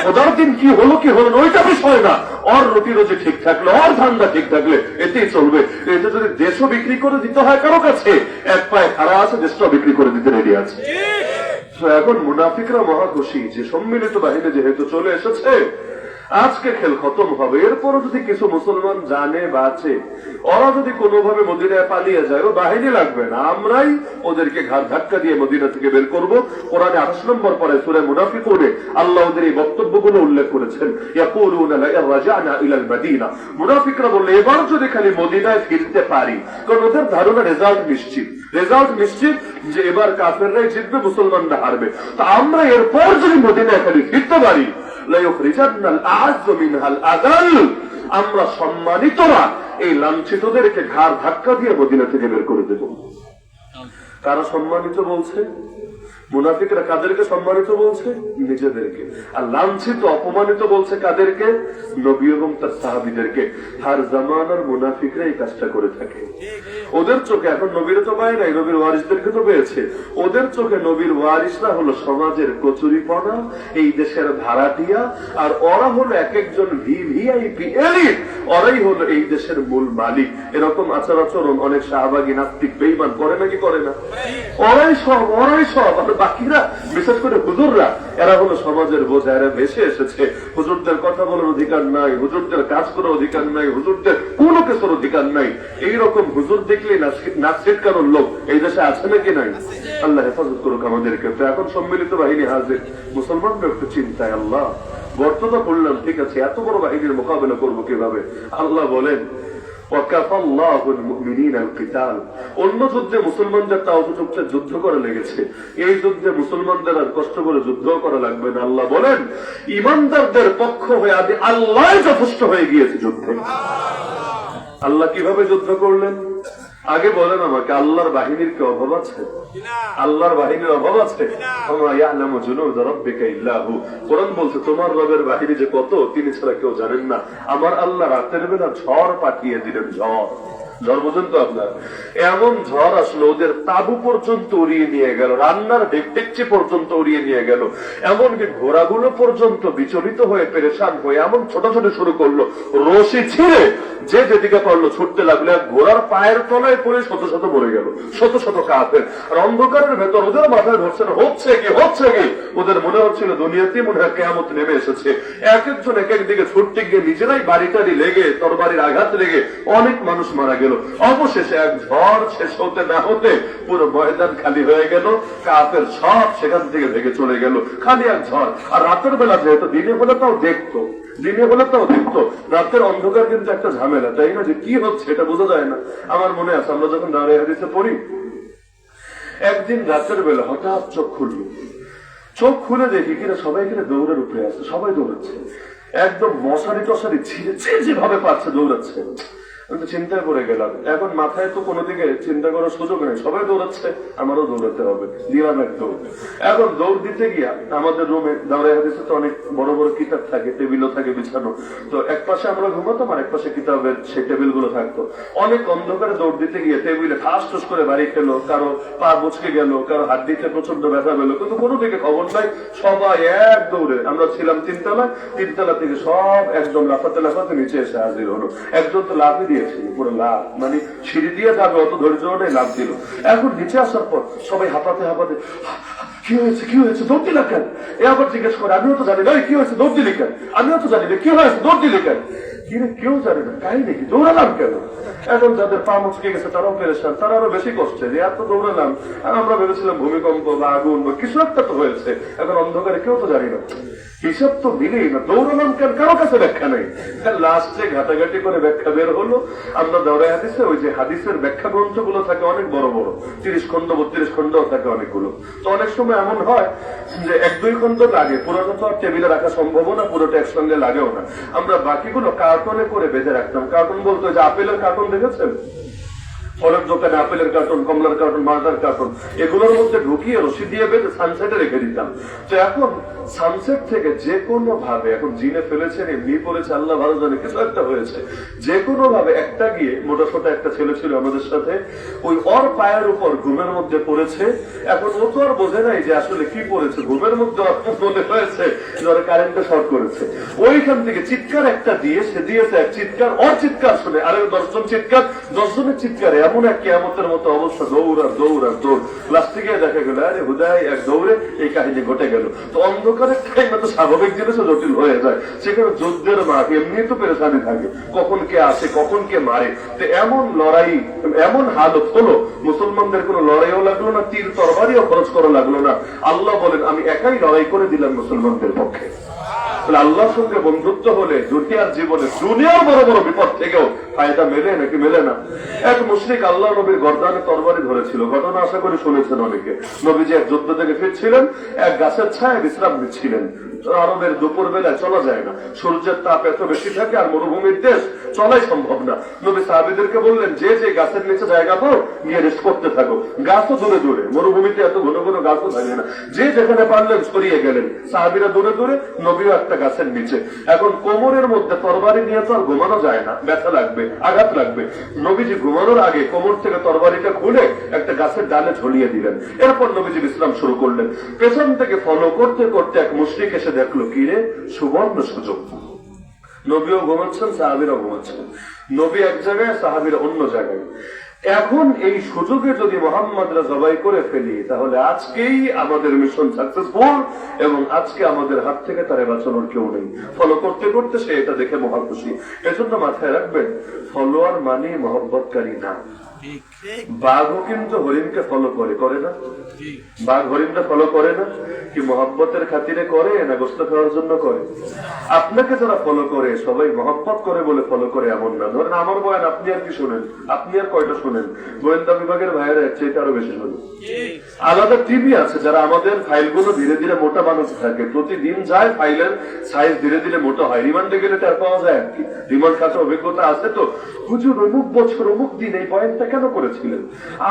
ওদের দিন কি হলো কি হলো ওইটা বিষয় না, ওর রুটি রোজি ঠিক থাকলে, ওর ধান্দা ঠিক থাকলে এতেই চলবে। এটা যদি দেশও বিক্রি করে দিতে হয় কারো কাছে, এক পায়ে খাড়া আছে, দেশটা বিক্রি করে দিতে রেডি আছে। এখন মুনাফিকরা মহা খুশি যে সম্মিলিত বাহিনী যেহেতু চলে এসেছে, আজকে খেল খতম হবে। এরপরও যদি কিছু মুসলমান জানে বাঁচে, ওরা যদি কোনোভাবে মদিনায় পালিয়ে যায়, ও বাহিনী লাগবে না, আমরাই ওদেরকে ঘাড় ধাক্কা দিয়ে মদিনা থেকে বের করব। কোরআনে 28 নম্বর পরে সূরা মুনাফিকুনে আল্লাহ ওদের এই বক্তব্যগুলো উল্লেখ করেছেন। ইয়াকুলুনা লা রাজানা ইলাল মাদিনা, মুনাফিকরা বললে এবার যদি খালি মদিনায় ফিরতে পারি, কারণ ওদের ধারণা রেজাল্ট নিশ্চিত, রেজাল্ট নিশ্চিত যে এবার কাফেররাই জিতবে, মুসলমানরা হারবে। তো আমরা এরপর যদি মদিনায় খালি ফিরতে পারি, আমরা সম্মানিতরা এই লাঞ্ছিতদেরকে ঘাড় ধাক্কা দিয়ে মদিনা থেকে বের করে দেব। কারা সম্মানিত বলছে? মুনাফিকরা কাদেরকে সম্মানিত বলছে? নিজেদেরকে। আর লাঞ্ছিত অপমানিত বলছে কাদেরকে? নবী এবং তার সাহাবীদেরকে। হার জামানার মুনাফিকরা এই কাজটা করে থাকে। ওদের চোখে এখন নবীর তো পায় নাই, নবীর ওয়ারিসদেরকে তো পেয়েছে। ওদের চোখে নবীর ওয়ারিসরা হলো সমাজের কচুরিপনা, এই দেশের ভাড়াটিয়া, আর ওরা হলো এক একজন ভিভিআইপি এলিট, ওরাই হলো এই দেশের মূল মালিক। এরকম আচার আচরণ অনেক শাহবাগী নাস্তিক বেঈমান করে নাকি করে না? ওরাই সব। আর বাকিরা, বিশেষ করে হুজুররা, এরা হলো সমাজের বোঝা। এরা ভেসে এসেছে। হুজুরদের কথা বলার অধিকার নাই, হুজুরদের কাজ করার অধিকার নাই, হুজুরদের কোনো কিছুর অধিকার নাই। এইরকম হুজুর দেখলে নাক ছিটকানোর লোক এই দেশে আছে নাকি নাই? আল্লাহ হেফাজত করুক আমাদেরকে। তো এখন সম্মিলিত বাহিনী হাজির, মুসলমানরা একটু চিন্তায়। আল্লাহ বর্তমান করলাম, ঠিক আছে, এত বড় বাহিনীর মোকাবেলা করবো কিভাবে? আল্লাহ বলেন অন্য যুদ্ধে মুসলমানদের তাও যুদ্ধ করা লেগেছে, এই যুদ্ধে মুসলমানদের আর কষ্ট করে যুদ্ধ করা লাগবে না। আল্লাহ বলেন ইমানদারদের পক্ষ হয়ে আদি আল্লাহ যথেষ্ট হয়ে গিয়েছে যুদ্ধে। আল্লাহ কিভাবে যুদ্ধ করলেন? আগে বলেন আমাকে, আল্লাহর বাহিনীর কি অভাব আছে? আল্লাহর বাহিনীর অভাব আছে? কোরআন বলছে তোমার রবের বাহিনী যে কত তিনি ছাড়া কেউ জানেন না। আমার আল্লাহ রাতের বেলা ঝড় পাঠিয়ে দিলেন। ঝড় বোঝেন তো আপনার? এমন ঝড় আসলো ওদের তাবু পর্যন্ত উড়িয়ে নিয়ে গেল, রান্নার ডেকচি পর্যন্ত উড়িয়ে নিয়ে গেল, এমনকি ঘোড়াগুলো পর্যন্ত বিচলিত হয়ে পেরেশান হয়ে এমন ছোটাছুটি শুরু করলো, রশি ছিঁড়ে যে যেদিকে পারলো ছুটতে লাগলো। ঘোড়ার পায়ের তলায় পড়ে শত শত মরে গেল, শত শত কাফের। আর অন্ধকারের ভেতর ওদের মাথায় ধরছে না হচ্ছে কি। ওদের মনে হচ্ছিল দুনিয়াতে মনে হয় কিয়ামত নেমে এসেছে। এক একজন এক একদিকে ছুটতে গিয়ে নিজেরাই বাড়িটারি লেগে, তরবারির আঘাত লেগে অনেক মানুষ মারা গেল। অবশেষে এক ঝড় শেষ হতে না হতে পুরো ময়দান খালি হয়ে গেল, কাফের সব সেখান থেকে ভেঙে চলে গেল। খালি এক ঝড়। আর রাতের বেলা যেহেতু, দিনে হলে তাও দেখতো, রাতের অন্ধকার কিন্তু একটা ঝামেলা, তাই না? যে কি হচ্ছে এটা বোঝা যায় না। আমার মনে আছে আমরা যখন দাঁড়িয়ে হাদিসে পড়ি, একদিন রাতের বেলা হঠাৎ চোখ খুলে দেখি কিনা সবাই কিনা দৌড়ের উপরে আসছে, সবাই দৌড়াচ্ছে, একদম মশারি টশারি ছিঁড়ে যেভাবে পারছে দৌড়াচ্ছে। আমি তো চিন্তায় পড়ে গেলাম। এখন মাথায় তো কোনো দিকে চিন্তা করার সুযোগ নেই, সবাই দৌড়াচ্ছে, আমারও দৌড়াতে হবে। দিলাম এক দৌড়। এখন দৌড় দিতে গিয়া আমাদের রুমে দাঁড়ায় হাদিসে তো অনেক বড় বড় কিতাব থাকে, টেবিলও থাকে বিছানো। তো এক পাশে আমরা ঘুমাতাম আর এক পাশে কিতাবের সেই টেবিল গুলো থাকতো। অনেক অন্ধকারে দৌড় দিতে গিয়ে টেবিলে ঠাস ঠুস করে বাড়ি খেলো, কারো পা মুচকে গেল, কারো হাত দিতে প্রচন্ড ব্যথা পেল, কিন্তু কোনো দিকে খবর নাই। সবাই এক দৌড়ে, আমরা ছিলাম তিনতলা থেকে সব একদম লাফাতে নিচে এসে হাজির হলো। একজন তো লাফই দিয়েছে, পুরো লাভ, মানে সিঁড়ি দিয়ে যাবে অত ধৈর্য নেই, লাভ দিল। এখন নিচে আসার পর সবাই হাঁপাতে কি হয়েছে দৌড় দিলা কেন? এ আবার জিজ্ঞেস করে, আমিও তো জানি না কি হয়েছে, দৌড় দিলি কেন? আমিও তো জানি না কি হয়েছে, দৌড় দিলি কেন? কিরে কেউ জানে না, কাহিনী কি, দৌড়ালাম কেন? এখন যাদের পা মুচকে গেছে তারাও পেরেছেন, তারা আরো বেশি কষ্টে যে এত দৌড়ালাম। আমরা ভেবেছিলাম ভূমিকম্প বা আগুন বা কিছু একটা তো হয়েছে, এখন অন্ধকারে কেউ তো জানি না, হিসাব তো মিলেই না, দৌড়ালাম কেন কারো কাছে ব্যাখ্যা নেই। লাস্টে ঘাটাঘাটি করে ব্যাখ্যা বের হলো। আমরা দাওরায়ে হাদিসে ওই যে হাদিসের ব্যাখ্যা গ্রন্থগুলো থাকে অনেক বড় বড়, 30 খন্ড 32 খন্ডও থাকে অনেকগুলো। তো অনেক সময় এমন হয় যে 1-2 খন্ড লাগে, পুরোটা তো আর টেবিলে রাখা সম্ভব না, পুরোটা একসঙ্গে লাগেও না। আমরা বাকিগুলো কার্টনে করে বেঁধে রাখতাম। কার্টন বলতো যে আপেলের কার্টন দেখেছেন, ফলের দোকানে আপেলের কার্টন, কমলার কার্টন, মালটার কার্টন, এগুলোর মধ্যে ঢুকিয়ে রশি দিয়ে বেঁধে সানসেটে রেখে দিতাম। তো এখন সানসেট থেকে যে কোনো ভাবে, এখন জিনে ফেলেছেন এমনি পড়েছে, আল্লাহ ভালো জানে কিছু একটা হয়েছে, যে কোনো ভাবে একটা গিয়ে মোটা সোটা একটা ছেলে ছিল আমাদের সাথে, ওই ওর পায়ের উপর ঘুমের মধ্যে পড়েছে। এখন ও তো আর বোঝে নাই যে আসলে কি পড়েছে, ঘুমের মধ্যে মনে হয়েছে কারেন্টে শর্ট করেছে। ওইখান থেকে চিৎকার একটা দিয়ে সে দিয়েছে এক চিৎকার, ওর চিৎকার শুনে আরে 10 জন চিৎকার, 10 জনের চিৎকারে এমন এক কিয়ামতের মতো অবস্থা, দৌড় লাস্টে গিয়ে দেখা গেল আরে হুদাই এক দৌড়ে এই কাহিনী ঘটে গেল। তো অন্ধকারের টাইমে তো স্বাভাবিক জিনিসও জটিল হয়ে যায়, সেখানে যুদ্ধের মাঠ এমনি তো পেরেশানি থাকে, কখন কে আসে কখন কে মারে। তো এমন লড়াই, এমন হালত হলো, মুসলমানদের কোনো লড়াইও লাগলো না, তীর তরবারিও খরচ করা লাগলো না। আল্লাহ বলেন আমি একাই লড়াই করে দিলাম মুসলমানদের পক্ষে। আল্লাহর সঙ্গে বন্ধুত্ব হলে দুনিয়ার জীবনে দুনিয়ার বড় বড় বিপদ থেকেও ফায়দা মেলে নাকি মেলে না? এক মুশরিক আল্লাহ নবীর গর্দানে তরবারি ধরেছিল, ঘটনা আশা করি শুনেছেন অনেকে। নবীজি এক যুদ্ধ থেকে ফিরছিলেন, এক গাছের ছায় বিশ্রাম নিচ্ছিলেন। আরবের দুপুর বেলায় চলা যায় না, সূর্যের তাপ এত বেশি থাকে, আর মরুভূমির দেশ, চলাই সম্ভব না। নবী সাহাবীদেরকে বললেন, যে যে গাছের নিচে জায়গা পাও গিয়ে রেস্ট করতে থাকো। গাছও দূরে দূরে, মরুভূমিতে এত ঘন ঘন গাছও থাকে না, যে যেখানে পারলেন সরিয়ে গেলেন। সাহাবীরা দূরে দূরে, নবীও একটা গাছের নিচে। এখন কোমরের মধ্যে তরবারি নিয়ে তো আর ঘুমানো যায় না, ব্যথা লাগবে, আঘাত লাগবে। নবীজি ঘুমানোর আগে কোমর থেকে তরবারিটা খুলে একটা গাছের ডালে ঝুলিয়ে দিলেন। এরপর নবীজি বিশ্রাম শুরু করলেন। পেছন থেকে ফলো করতে করতে এক মুশরিক এসে দেখলো, কি রে, সুবর্ণ সুযোগ। নবীও ঘুমাচ্ছেন, সাহাবীরাও ঘুমাচ্ছেন। নবী এক জায়গায়, সাহাবীরা অন্য জায়গায়। এখন এই সুযোগে যদি মোহাম্মদরা জবাই করে ফেলি, তাহলে আজকেই আমাদের মিশন সাকসেসফুল, এবং আজকে আমাদের হাত থেকে তারে বাঁচানোর কেউ নেই। ফলো করতে করতে সে এটা দেখে মহা খুশি। এজন্য মাথায় রাখবেন, ফলোয়ার মানে মহব্বতকারী না। বাঘও কিন্তু হরিণকে ফলো করে, করে না? বাঘ হরিণটা ফলো করে না? কি মহব্বতের খাতিরে করে, না গোস্ত খাওয়ার জন্য করে? আপনাকে যারা ফলো করে, সবাই মহব্বত করে বলে ফলো করে এমন না। ধরেন আমার বয়ান আপনি আর কি শোনেন, আপনি আর কয়টা শোনেন? গোয়েন্দা বিভাগের ভাইয়েরা এর চাইতে আরো বেশি শোনেন। আলাদা টিভি আছে যারা আমাদের ফাইলগুলো ধীরে ধীরে মোটা বানাতে থাকে, প্রতিদিন যায়, ফাইলের সাইজ ধীরে ধীরে মোটা হয়। রিমান্ডে গেলে টের পাওয়া যায় আর কি, রিমান্ড খাতে অভিজ্ঞতা আছে তো। হুজুর অমুক বছর অমুক দিন এই বয়ানটা কেন করেছিলেন?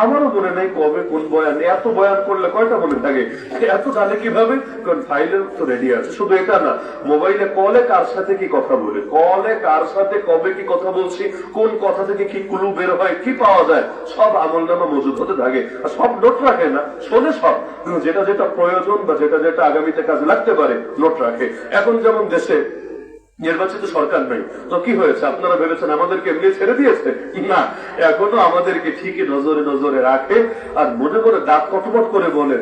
আমারও মনে নেই কবে কোন বয়ান। এত বয়ান করলে কয়টা মনে থাকে? এত জানে কিভাবে? কারণ ফাইলের তো রেডি আছে। শুধু এটা না, মোবাইলে কলে কার সাথে কি কথা বলে, কলে কার সাথে কবে কি কথা বলছি, কোন কথা থেকে কি ক্লু বের হয়, কি পাওয়া যায়, সব আমলনামা মজুদ হতে থাকে। আর সব নোট রাখে না, শোনে সব, যেটা যেটা প্রয়োজন বা যেটা যেটা আগামীতে কাজে লাগতে পারে নোট রাখে। এখন যেমন দেশে নির্বাচিত সরকার নাই, তো কি হয়েছে? আপনারা ভেবেছেন আমাদেরকে এমনি ছেড়ে দিয়েছে? না, এখনো আমাদেরকে ঠিকই নজরে নজরে রাখে। আর মনে করে দাঁত কটমট করে বলে,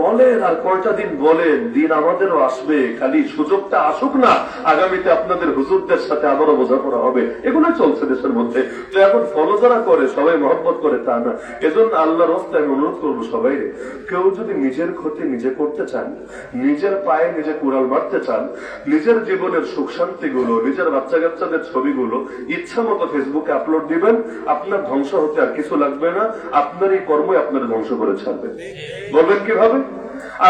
বলেন আর কয়টা দিন বলেন, দিন আমাদেরও আসবে, খালি সুযোগটা আসুক না, আগামীতে আপনাদের হুজুরদের সাথে আবারও বোঝাপড়া হবে। এগুলোই চলছে দেশের মধ্যে। তো এখন ফলো যারা করে সবাই মহব্বত করে তা না। এজন্য আল্লাহর রাস্তায় আমি অনুরোধ করবো সবাই, কেউ যদি নিজের ক্ষতি নিজে করতে চান, নিজের পায়ে নিজে কুড়াল মারতে চান, নিজের জীবনের সুখ শান্তি গুলো, নিজের বাচ্চা কাচ্চাদের ছবিগুলো ইচ্ছা মতো ফেসবুকে আপলোড দিবেন, আপনার ধ্বংস হতে আর কিছু লাগবে না। আপনার এই কর্মই আপনার ধ্বংস করে ছাড়বে। বলবেন কিভাবে?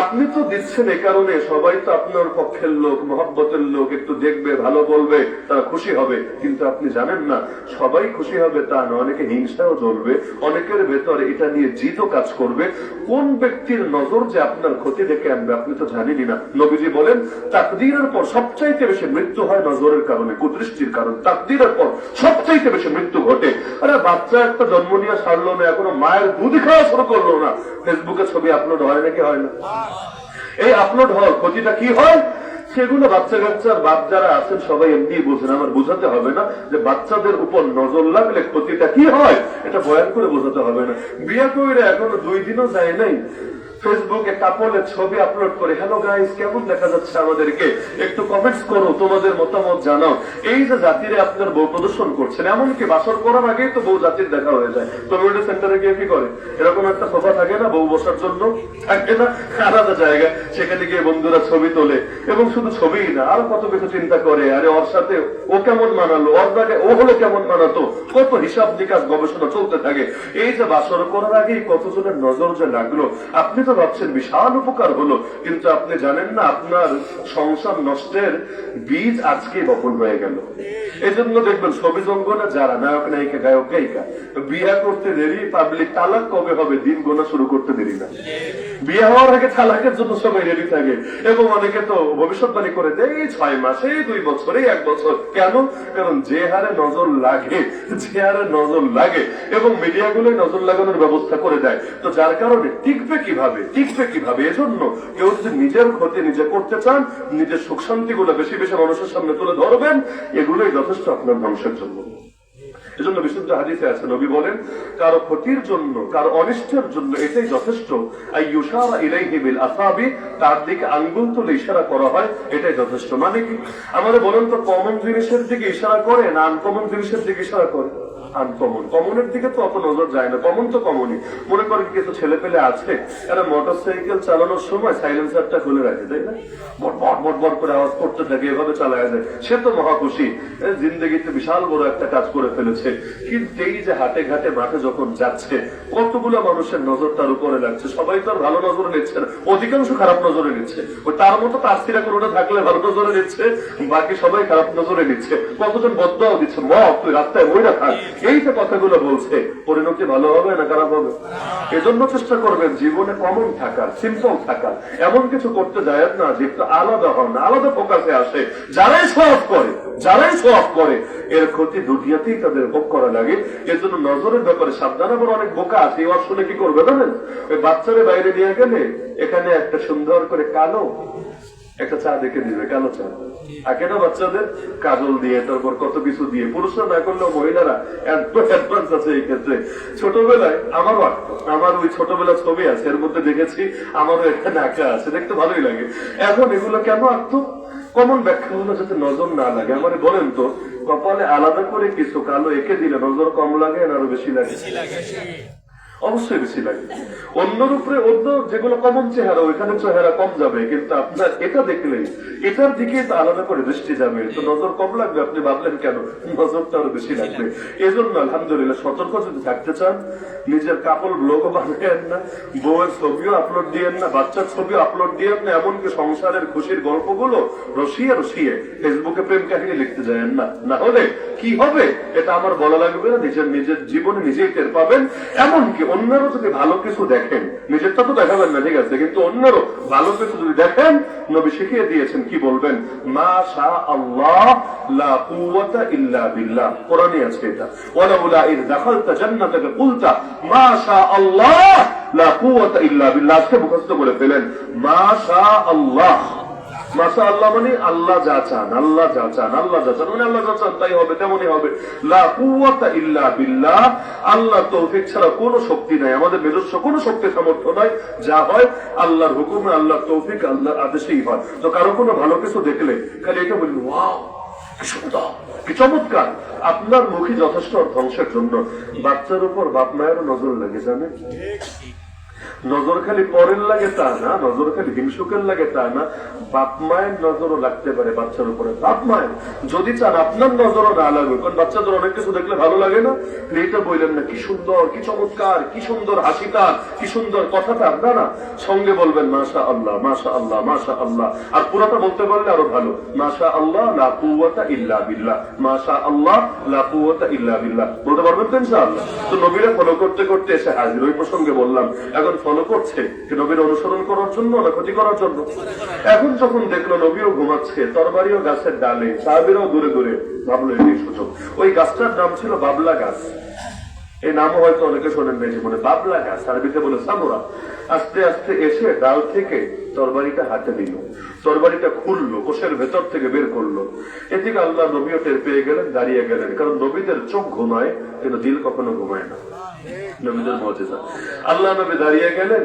আপনি তো দিচ্ছেন এই কারণে সবাই তো আপনার পক্ষের লোক, মহব্বতের লোক, একটু দেখবে, ভালো বলবে, তারা খুশি হবে। কিন্তু আপনি জানেন না সবাই খুশি হবে তা না, অনেকে হিংসাও জ্বলবে, অনেকের ভেতরে এটা নিয়ে জিদও কাজ করবে। কোন ব্যক্তির নজর যে আপনার ক্ষতি ডেকে আনবে আপনি তো জানেনই না। নবীজি বলেন, তাকদীরের পর সবচাইতে বেশি মৃত্যু হয় নজরের কারণে, কুদৃষ্টির কারণ। তাকদীরের পর সবচাইতে বেশি মৃত্যু ঘটে। আরে বাচ্চা একটা জন্ম নিয়ে সারলো না, এখনো মায়ের দুধ খাওয়া শুরু করলো না, ফেসবুকে ছবি আপলোড হয় নাকি হয় না? এই আপলোড হওয়ার ক্ষতিটা কি হয়? সেগুলো বাচ্চা কাচ্চার বাপ যারা আছেন সবাই এমনি বোঝেন, আমার বোঝাতে হবে না যে বাচ্চাদের উপর নজর লাগলে ক্ষতিটা কি হয়, এটা বয়ান করে বোঝাতে হবে না। বিয়ে করে এখনো 2 দিনও যায় নাই, ফেসবুকে কাপড়ের ছবি আপলোড করে, হ্যালো গাইস কেমন দেখা যাচ্ছে আমাদেরকে, একটু কমেন্টস করো, তোমাদের মতামত জানাও। এই যে জাতিরে আপনার বউ প্রদর্শন করছেন, এমনকি বাসর করার আগেই তো বউ জাতির দেখা হয়ে যায়। কমিউনিটি সেন্টারে গিয়ে কি করে, এরকম একটা সোফা থাকে না বউ বসার জন্য, থাকে না আলাদা জায়গা, সেখানে গিয়ে বন্ধুরা ছবি তোলে, এবং শুধু ছবিই না, আরো কত কিছু চিন্তা করে, আরে ওর সাথে ও কেমন মানালো, ওর জায়গায় ও হলে কেমন মানাতো, কত হিসাব নিকাশ গবেষণা চলতে থাকে। এই যে বাসর করার আগেই কতজনের নজর যে লাগলো, আপনি তো ভাবছেন বিশাল উপকার হলো, কিন্তু আপনি জানেন না আপনার সংসার নষ্টের বীজ আজকে বপন হয়ে গেল। এই জন্য দেখবেন ছবি জঙ্গলে যারা নায়ক নায়িকা, গায়ক গায়িকা, বিয়ে করতে দেরি, পাবলিক তালাক কবে হবে দিন গোনা শুরু করতে দেরি না। বিয়ে হওয়ার আগে তালাকের জন্য সবাই রেডি থাকে, এবং অনেকে তো ভবিষ্যৎবাণী করে দেয় 6 মাসে, 2 বছরে, 1 বছর। কেন? কারণ যে হারে নজর লাগে, যে হারে নজর লাগে, এবং মিডিয়াগুলোই নজর লাগানোর ব্যবস্থা করে দেয়। তো যার কারণে টিকবে কিভাবে, টিকবে কিভাবে? এজন্য কেউ যদি নিজের ক্ষতি নিজে করতে চান, নিজের সুখ শান্তি গুলো বেশি বেশি মানুষের সামনে তুলে ধরবেন, এগুলোই যথেষ্ট আপনার ধ্বংসের জন্য। এজন্য বিশুদ্ধ হাদিসে আছে, নবী বলেন, কারো ক্ষতির জন্য, কারো অনিষ্টের জন্য এটাই যথেষ্ট, আইয়ুশারা ইলাইহি বিল আসাবি, তার দিকে আঙ্গুল তুলে ইশারা করা হয়, এটাই যথেষ্ট। মানে কি? আমাদের বলেন তো, কমন জিনিসের দিকে ইশারা করে না আনকমন জিনিসের দিকে ইশারা করে? আনকমন। কমনের দিকে তো অত নজর যায় না, কমন তো কমনই। মনে করে কিছু ছেলে পেলে আছে, এরা মোটর সাইকেল চালানোর সময় সাইলেন্সারটা খুলে রাখে, তাই না? বট করে আওয়াজ করতে থাকে, এভাবে চালায় যায়, সে তো মহা খুশি, জিন্দগিতে বিশাল বড় একটা কাজ করে ফেলেছে। হয়েছে, কিন্তু এই যে হাটে ঘাটে মাঠে যখন যাচ্ছে কতগুলো মানুষের নজর তার উপরে লাগছে। সবাই তো আর ভালো নজরে নিচ্ছে না, অধিকাংশ খারাপ নজরে নিচ্ছে। ওই তার মতো তার স্থিরা কোনোটা থাকলে ভালো নজরে নিচ্ছে, বাকি সবাই খারাপ নজরে নিচ্ছে। কতজন বদনাও দিচ্ছে, মত তুই রাস্তায় বইরা থাক, এই যে কথাগুলো বলছে, পরিণতি ভালো হবে না খারাপ হবে? এজন্য চেষ্টা করবেন জীবনে কমন থাকার, সিম্পল থাকার, এমন কিছু করতে যায় না যে একটু আলাদা হন, আলাদা ফোকাসে আসে। যারাই সব করে এর ক্ষতি দুনিয়াতেই তাদের ভোগ করা লাগে। এর জন্য নজরের ব্যাপারে সাবধান। আবার অনেক বোকা আছে, এই শুনে কি করবে জানেন? ওই বাচ্চারে বাইরে নিয়ে গেলে এখানে একটা সুন্দর করে কালো একটা চা দেখে দিবে, কালো চা। আগে না বাচ্চাদের কাজল দিয়ে, তারপর কত কিছু দিয়ে, পুরুষরা না করলেও মহিলারা অ্যাডভান্স আছে এই ক্ষেত্রে। ছোটবেলায় আমার ওই ছোটবেলা ছবি আছে, এর মধ্যে দেখেছি আমারও এখানে আঁকা আছে, দেখতে ভালোই লাগে। এখন এগুলো কেন আঁকতো? কমন ব্যাখ্যা হলো যাতে নজর না লাগে। আমারে বলেন তো, কপালে আলাদা করে কিছু কালো এঁকে দিলে নজর কম লাগে না আরো বেশি লাগে? অবশ্যই বেশি লাগে। অন্যর উপরে অন্য যেগুলো কমন চেহারা, ওইখানে চেহারা কম যাবে, কিন্তু আপনার এটা দেখলেই এটার দিকে আলাদা করে দৃষ্টি যাবে, তো নজর কম লাগবে। আপনি ভাবলেন কেন, নজরটা আরো বেশি লাগবে। এজন্য আলহামদুলিল্লাহ সতর্ক যদি থাকতে চান, নিজের কাপড় ব্লগও বানাবেন না, বউয়ের ছবিও আপলোড দিয়েন না, বাচ্চার ছবিও আপলোড দিয়েন না, এমনকি সংসারের খুশির গল্পগুলো রসিয়ে ফেসবুকে প্রেম কাহিনী লিখতে যায়েন না। না হলে কি হবে এটা আমার বলা লাগবে না, নিজের জীবনে নিজেই টের পাবেন। এমনকি অন্যেরও যদি ভালো কিছু দেখেন, নিজেরটা তো দেখাবেন না, ঠিক আছে, কিন্তু অন্যেরও ভালো কিছু যদি দেখেন, নবী শিখিয়ে দিয়েছেন কি বলবেন, মা শা আল্লাহ লা কুওয়াতা ইল্লা বিল্লাহ। কোরআনে আছে এটা, ওয়ালাউলা ইয দাখালতা জান্নাতাকা কুলতা মা শা আল্লাহ লা কুওয়াতা ইল্লা বিল্লাহ। আজকে মুখস্থ করে ফেলেন, মা শা আল্লাহ। মাশা আল্লাহ মানে আল্লাহ যা চান, আল্লাহ যা চান, আল্লাহ যা চান মানে আল্লাহ যা চান তাই হবে, তেমনই হবে। লা কুওয়াতা ইল্লা বিল্লাহ, আল্লাহর তৌফিক ছাড়া কোনো শক্তি নাই, আমাদের নিজস্ব কোনো শক্তি সামর্থ্য নাই। যা হয় আল্লাহর হুকুমে, আল্লাহর তৌফিক, আল্লাহর আদেশেই হয়। তো কারো কোনো ভালো কিছু দেখলে খালি এটা বলি, ওয়াও কি সুন্দর, কি চমৎকার। আপনার মুখী যথেষ্ট ধ্বংসের জন্য। বাচ্চার উপর বাপ মায়েরও নজর লাগে, জানে? নজর খালি পরের লাগে তা না, নজর খালি হিংসুকের লাগে তা না, বাপ মায়ের নজরও লাগতে পারে বাচ্চার উপরে। বাপ মায়ের যদি চান আপনার নজরও না লাগবে, কারণ বাচ্চাদের অনেক কিছু দেখলে ভালো লাগে না, এটা বললেন না কি সুন্দর, কি চমৎকার, কি সুন্দর হাসিটা, কি সুন্দর কথাটা, না সঙ্গে বলবেন মাশা আল্লাহ, মাশা আল্লাহ, মাশা আল্লাহ। আর পুরাটা বলতে পারলে আরো ভালো, মাশা আল্লাহ লা কুওয়াতা ইল্লা বিল্লাহ, মাশা আল্লাহ লা কুওয়াতা ইল্লা বিল্লাহ বলতে পারবেন তো ইনশাআল্লাহ। তো নবীরা ফলো করতে করতে এসে হাজির। ওই প্রসঙ্গে বললাম, এখন ফলো করছে নবীর অনুসরণ করার জন্য না ক্ষতি করার জন্য? এখন যখন দেখলো নবীও ঘুমাচ্ছে, তরবারিও গাছের ডালে, সাহাবীরাও দূরে দূরে, ভাবলো এই সুযোগ। ওই গাছটার নাম ছিল বাবলা গাছ। এই নামও হয়তো অনেকে শোনেন বেশি, মনে বাবলা গাছ, আরবিতে বলে সামুরা। আস্তে আস্তে এসে ডাল থেকে তরবারিটা হাতে দিল, তরবারিটা খুললো, কোষের ভেতর থেকে বের করলো। এদিকে আল্লাহ নবীও টের পেয়ে গেলেন, দাঁড়িয়ে গেলেন, কারণ নবীদের চোখ ঘুমায় কিন্তু দিল কখনো ঘুমায় না, নবীদের মুজিজা। আল্লাহ নবী দাঁড়িয়ে গেলেন,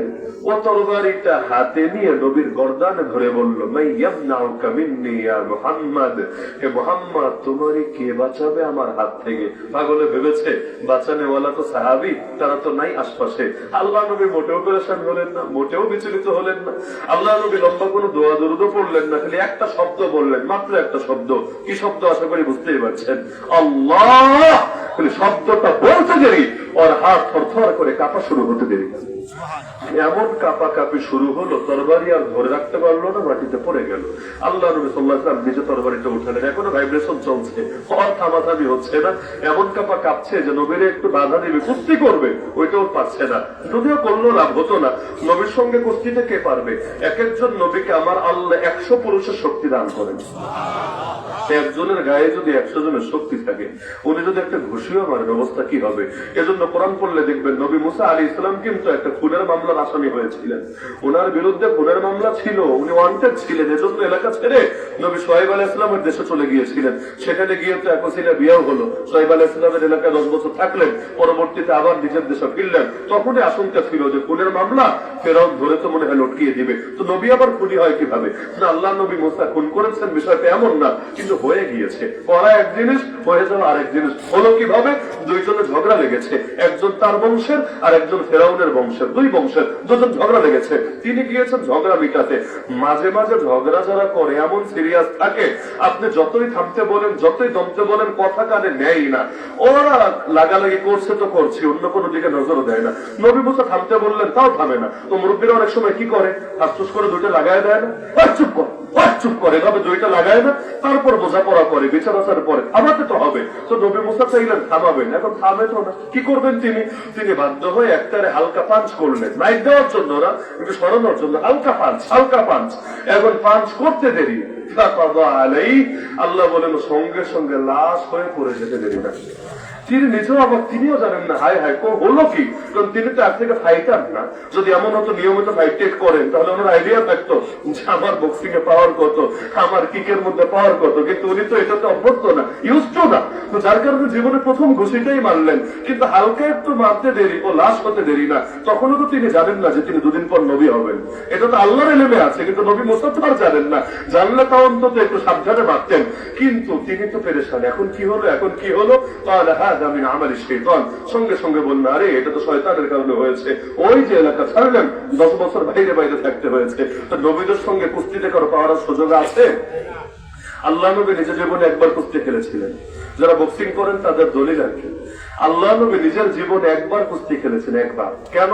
ও তরবারিটা হাতে নিয়ে নবীর গর্দানে ধরে বলল, মাই ইয়ামনাউকা মিন্নি ইয়া মুহাম্মদ, হে মুহাম্মদ তোমারই কে বাঁচাবে আমার হাত থেকে? পাগলে ভেবেছে বাঁচানেওয়ালা তো সাহাবী, তারা তো নাই আশপাশে। আল্লাহ নবী মোটেও পেরেশান হলেন না, মোটেও বিচলিত হলেন না। আল্লাহ নবী লম্বা কোনো দোয়া দরুদও পড়লেন না, খালি একটা শব্দ বললেন, মাত্র একটা শব্দ। কি শব্দ আশা করি বুঝতেই পারছেন, আল্লাহ। শব্দটা বলতে দেরি ওর হাত থরথর করে কাঁপা শুরু হতে দেরি, এমন কাঁপা কাঁপি শুরু হলো, তরবারি আর ধরে রাখতে পারলো না, মাটিতে পড়ে গেল। আল্লাহ নবী সাল্লাল্লাহু আলাইহি ওয়াসাল্লাম নিজে তরবারিটা উঠালেন, এখনো ভাইব্রেশন চলছে, আর থামাথামি হচ্ছে না, এমন কাঁপা কাঁপছে যে নবীরে একটু বাধা দিবে, কুস্তি করবে, ওইটাও পারছে না। যদিও করলো লাভ হতো না, নবীর সঙ্গে কুস্তিতে কে পারবে? এক একজন নবীকে আমার আল্লাহ 100 পুরুষের শক্তি দান করেন। একজনের গায়ে যদি 100 জনের শক্তি থাকে, উনি যদি একটা ঘুষিও মারেন অবস্থা কি হবে? এজন্য কোরআন পড়লে দেখবেন নবী মুসা আলাইহিস সালাম কিন্তু একটা খুনের মামলার আসামি হয়েছিলেন, ওনার বিরুদ্ধে খুনের মামলা ছিল, উনি ওয়ান্টেড ছিলেন। এজন্য এলাকা ছেড়ে নবী শুআয়ব আলাইহিস সালামের দেশে চলে গিয়েছিলেন। সেখানে গিয়ে তো একসিলা বিয়েও হলো, শুআয়ব আলাইহিস সালামের এলাকায় 10 বছর থাকলেন, পরবর্তীতে আবার নিজের দেশে ফিরলেন। তখনই আশঙ্কা ছিল যে খুনের মামলা, ফেরাউন ধরে তো মনে হয় লটকিয়ে দিবে, তো নবী আবার খুনি হয় কিভাবে? না, আল্লাহ নবী মুসা খুন করেছেন বিষয়টা এমন না, কিন্তু হয়ে গিয়েছে, করা এক জিনিস, হয়ে যাওয়া আরেক জিনিস। হলো কিভাবে? দুইজনে ঝগড়া লেগেছে, একজন তার বংশের আর একজন ফেরাউনের বংশের, দুই বংশের দুজন ঝগড়া লেগেছে। তিনি গিয়েছেন ঝগড়া মিটাতে। মাঝে মাঝে ঝগড়া যারা করে এমন সিরিয়াস থাকে, আপনি যতই থামতে বলেন, যতই দমতে বলেন, কথা কানে নেয় না। ওরা লাগালাগি করছে তো করছে, অন্য কোনো দিকে নজরও দেয় না। নবী মুসা থামতে বললেন, তাও থামে না। তো মুরব্বীরা অনেক সময় কি করে, হাসুস করে দুইটা লাগায় দেয় না, চুপ কর, চুপ করে, এভাবে দুইটা লাগায় না, তারপর বোঝাপড়া করে, বিচার আচার পরে থামাতে তো হবে। তো নবী মুসা চাইলেন থামাবেন, এখন থামে তো না, কি করবেন তিনি? তিনি বাধ্য হয়ে একটারে হালকা পাঞ্চ করলেন, নাইট দেওয়ার জন্য না, একটু সরানোর জন্য, হালকা পাঞ্চ, হালকা পাঞ্চ। এখন পাঞ্চ করতে দেরি, আল্লাহ বলেন সঙ্গে সঙ্গে লাশ হয়ে পড়ে যেতে দেরি না। তিনি নিজেও আবার তিনিও জানেন না হায় হায় হলো কি, কারণ তিনি তো এক থেকে ফাইটার না। যদি এমন হতো নিয়মিত ফাইট টেক করেন, তাহলে ওনার আইডিয়া থাকতো যে আমার বক্সিং এ পাওয়ার কত, আমার কিকের মধ্যে পাওয়ার কত, কিন্তু উনি তো এটাতে অভ্যস্ত না, ইউজড না। তো যার কারণে জীবনে প্রথম ঘুষিটাই মারলেন, কিন্তু হালকা একটু মারতে দেরি, ও লাশ হতে দেরি না। তখনও তো তিনি জানেন না যে তিনি দুদিন পর নবী হবেন, এটা তো আল্লাহর এলেমে আছে, কিন্তু নবী মুসা তো আর জানেন না। জানলে তা অন্তত একটু সাবধানে মারতেন, কিন্তু তিনি তো পেরেশান, এখন কি হলো, এখন কি হলো? তাহলে হ্যাঁ আমি আমারই শয়তান, সঙ্গে সঙ্গে বললেন আরে এটা তো শয়তানের কারণে হয়েছে। ওই যে এলাকা ছাড়লেন, 10 বছর বাইরে বাইরে থাকতে হয়েছে। তো নবীদের সঙ্গে কুস্তিতে কারো পাওয়ার সুযোগ আছে? আল্লাহ নবী নিজের জীবনে একবার কুস্তি খেলেছিলেন। যারা বক্সিং করেন তাদের দলিল আর কি, আল্লাহ নবী নিজের জীবনে একবার কুস্তি খেলেছেন, একবার। কেন?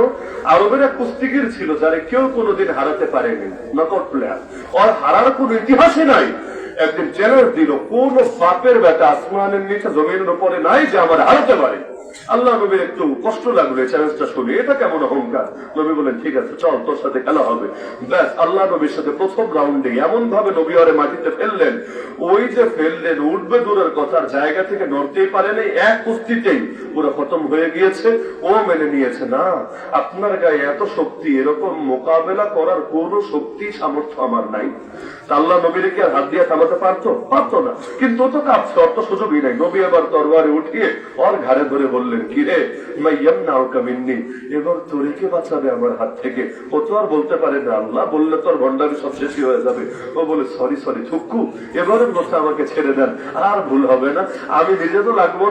আরবের এক কুস্তিগির ছিল যারা কেউ কোনোদিন হারাতে পারেনি, নকআউট প্লেয়ার, আর হারার কোন ইতিহাসই নাই। একদিন চ্যালেঞ্জ দিল, কোন বাপের বেটা আসমানের নিচে জমিনের উপরে নাই যে আমার হারাতে পারে। আল্লাহ নবীর একটু কষ্ট লাগলো চ্যালেঞ্জটা শুনে, এটা কেমন অহংকার। নবী বলেন ঠিক আছে চল, তোর সাথে খেলা হবে। ব্যাস, আল্লাহ নবীর সাথে প্রথম রাউন্ডে এমন ভাবে নবী আরে মাটিতে ফেললেন, ওই যে ফেললেন, উঠবে দূরের কথার জায়গা থেকে নড়তেই পারেনি, এক কুস্তিতেই পুরো খতম হয়ে গিয়েছে। ও মেনে নিয়েছে না, আপনার গায়ে এত শক্তি, এরকম মোকাবেলা করার কোন শক্তি সামর্থ্য আমার নাই। আল্লাহ নবীরে কি আর হাত দিয়ে থামাতে পারতো? পারতো না, কিন্তু ও তো কাঁপছে, অত সুযোগই নাই। নবী এবার তরবারে উঠিয়ে ওর ঘাড়ে ধরে বললেন, কি রে মিন্নি, এবার তোরে কে বাঁচাবে আমার হাত থেকে? ও তো আর বলতে পারে না, আল্লাহ বললে তোর ভণ্ডামি সব শেষই হয়ে যাবে। ও বলে সরি সরি থুক্কু, এবারের মতো আমাকে ছেড়ে দেন, আর ভুল হবে না। আমি নিজে তো লাগবো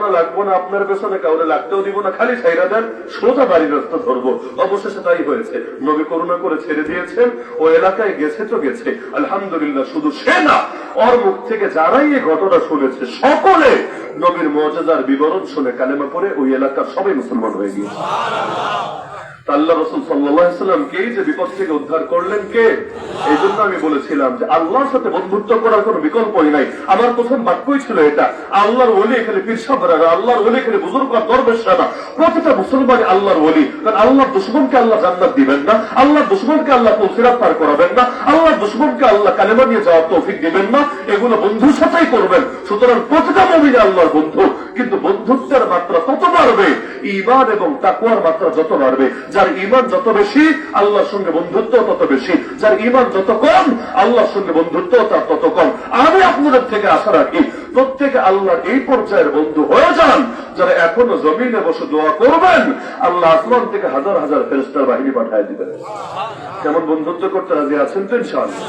না, আপনার পেছনে কাউরে লাগতেও দিব না, খালি ছাইরা দেন, সোজা বাড়ির রাস্তা ধরবো। অবশেষে তাই হয়েছে, নবী করুণা করে ছেড়ে দিয়েছেন। ও এলাকায় গেছে তো গেছে, আলহামদুলিল্লাহ, শুধু সে না, ওর মুখ থেকে যারাই এই ঘটনা শুনেছে সকলে নবীর মুআজিজার বিবরণ শুনে কালেমা পড়ে ওই এলাকার সবাই মুসলমান হয়ে গিয়েছে। আল্লাহ রাসূল সাল্লাল্লাহু আলাইহি ওয়াসাল্লামকে যে বিপদ থেকে উদ্ধার করলেন কে? এই জন্য আমি বলেছিলাম যে আল্লাহর সাথে বন্ধুত্ব করার কোনো বিকল্পই নাই। আমার প্রথম বাক্যই ছিল এটা, আল্লাহর ওলি এখানে পীর সাহেবরা, আল্লাহর ওলি এখানে বুজুর্গ আর দরবেশরা না, প্রতিটা মুসলমানই আল্লাহর ওলি। কারণ আল্লাহর দুশমনকে আল্লাহ জান্নাত দিবেন না, আল্লাহর দুশমনকে আল্লাহ সিরাত পার করাবেন না, আল্লাহর দুশমনকে আল্লাহ কালেমা নিয়ে যাওয়ার তৌফিক দিবেন না। এগুলো বন্ধুর সাথেই করবেন। সুতরাং প্রতিটা মুমিন আল্লাহর বন্ধু, কিন্তু বন্ধুত্বের মাত্রা তত বাড়বে, ঈমান এবং তাকওয়ার মাত্রা যত বাড়বে। যার ঈমান যত বেশি, আল্লাহর সঙ্গে বন্ধুত্ব তত বেশি। যার ঈমান যত কম, আল্লাহর সঙ্গে বন্ধুত্ব তার তত কম। আমি আপনাদের থেকে আশা রাখি প্রত্যেকে আল্লাহর এই পর্যায়ের বন্ধু হয়ে যান, যারা এখনো জমিনে বসে দোয়া করবেন, আল্লাহ আসমান থেকে হাজার হাজার ফেরেশতার বাহিনী পাঠিয়ে দিবেন। কেমন বন্ধুত্ব করতে রাজি আছেন তো ইনশাআল্লাহ?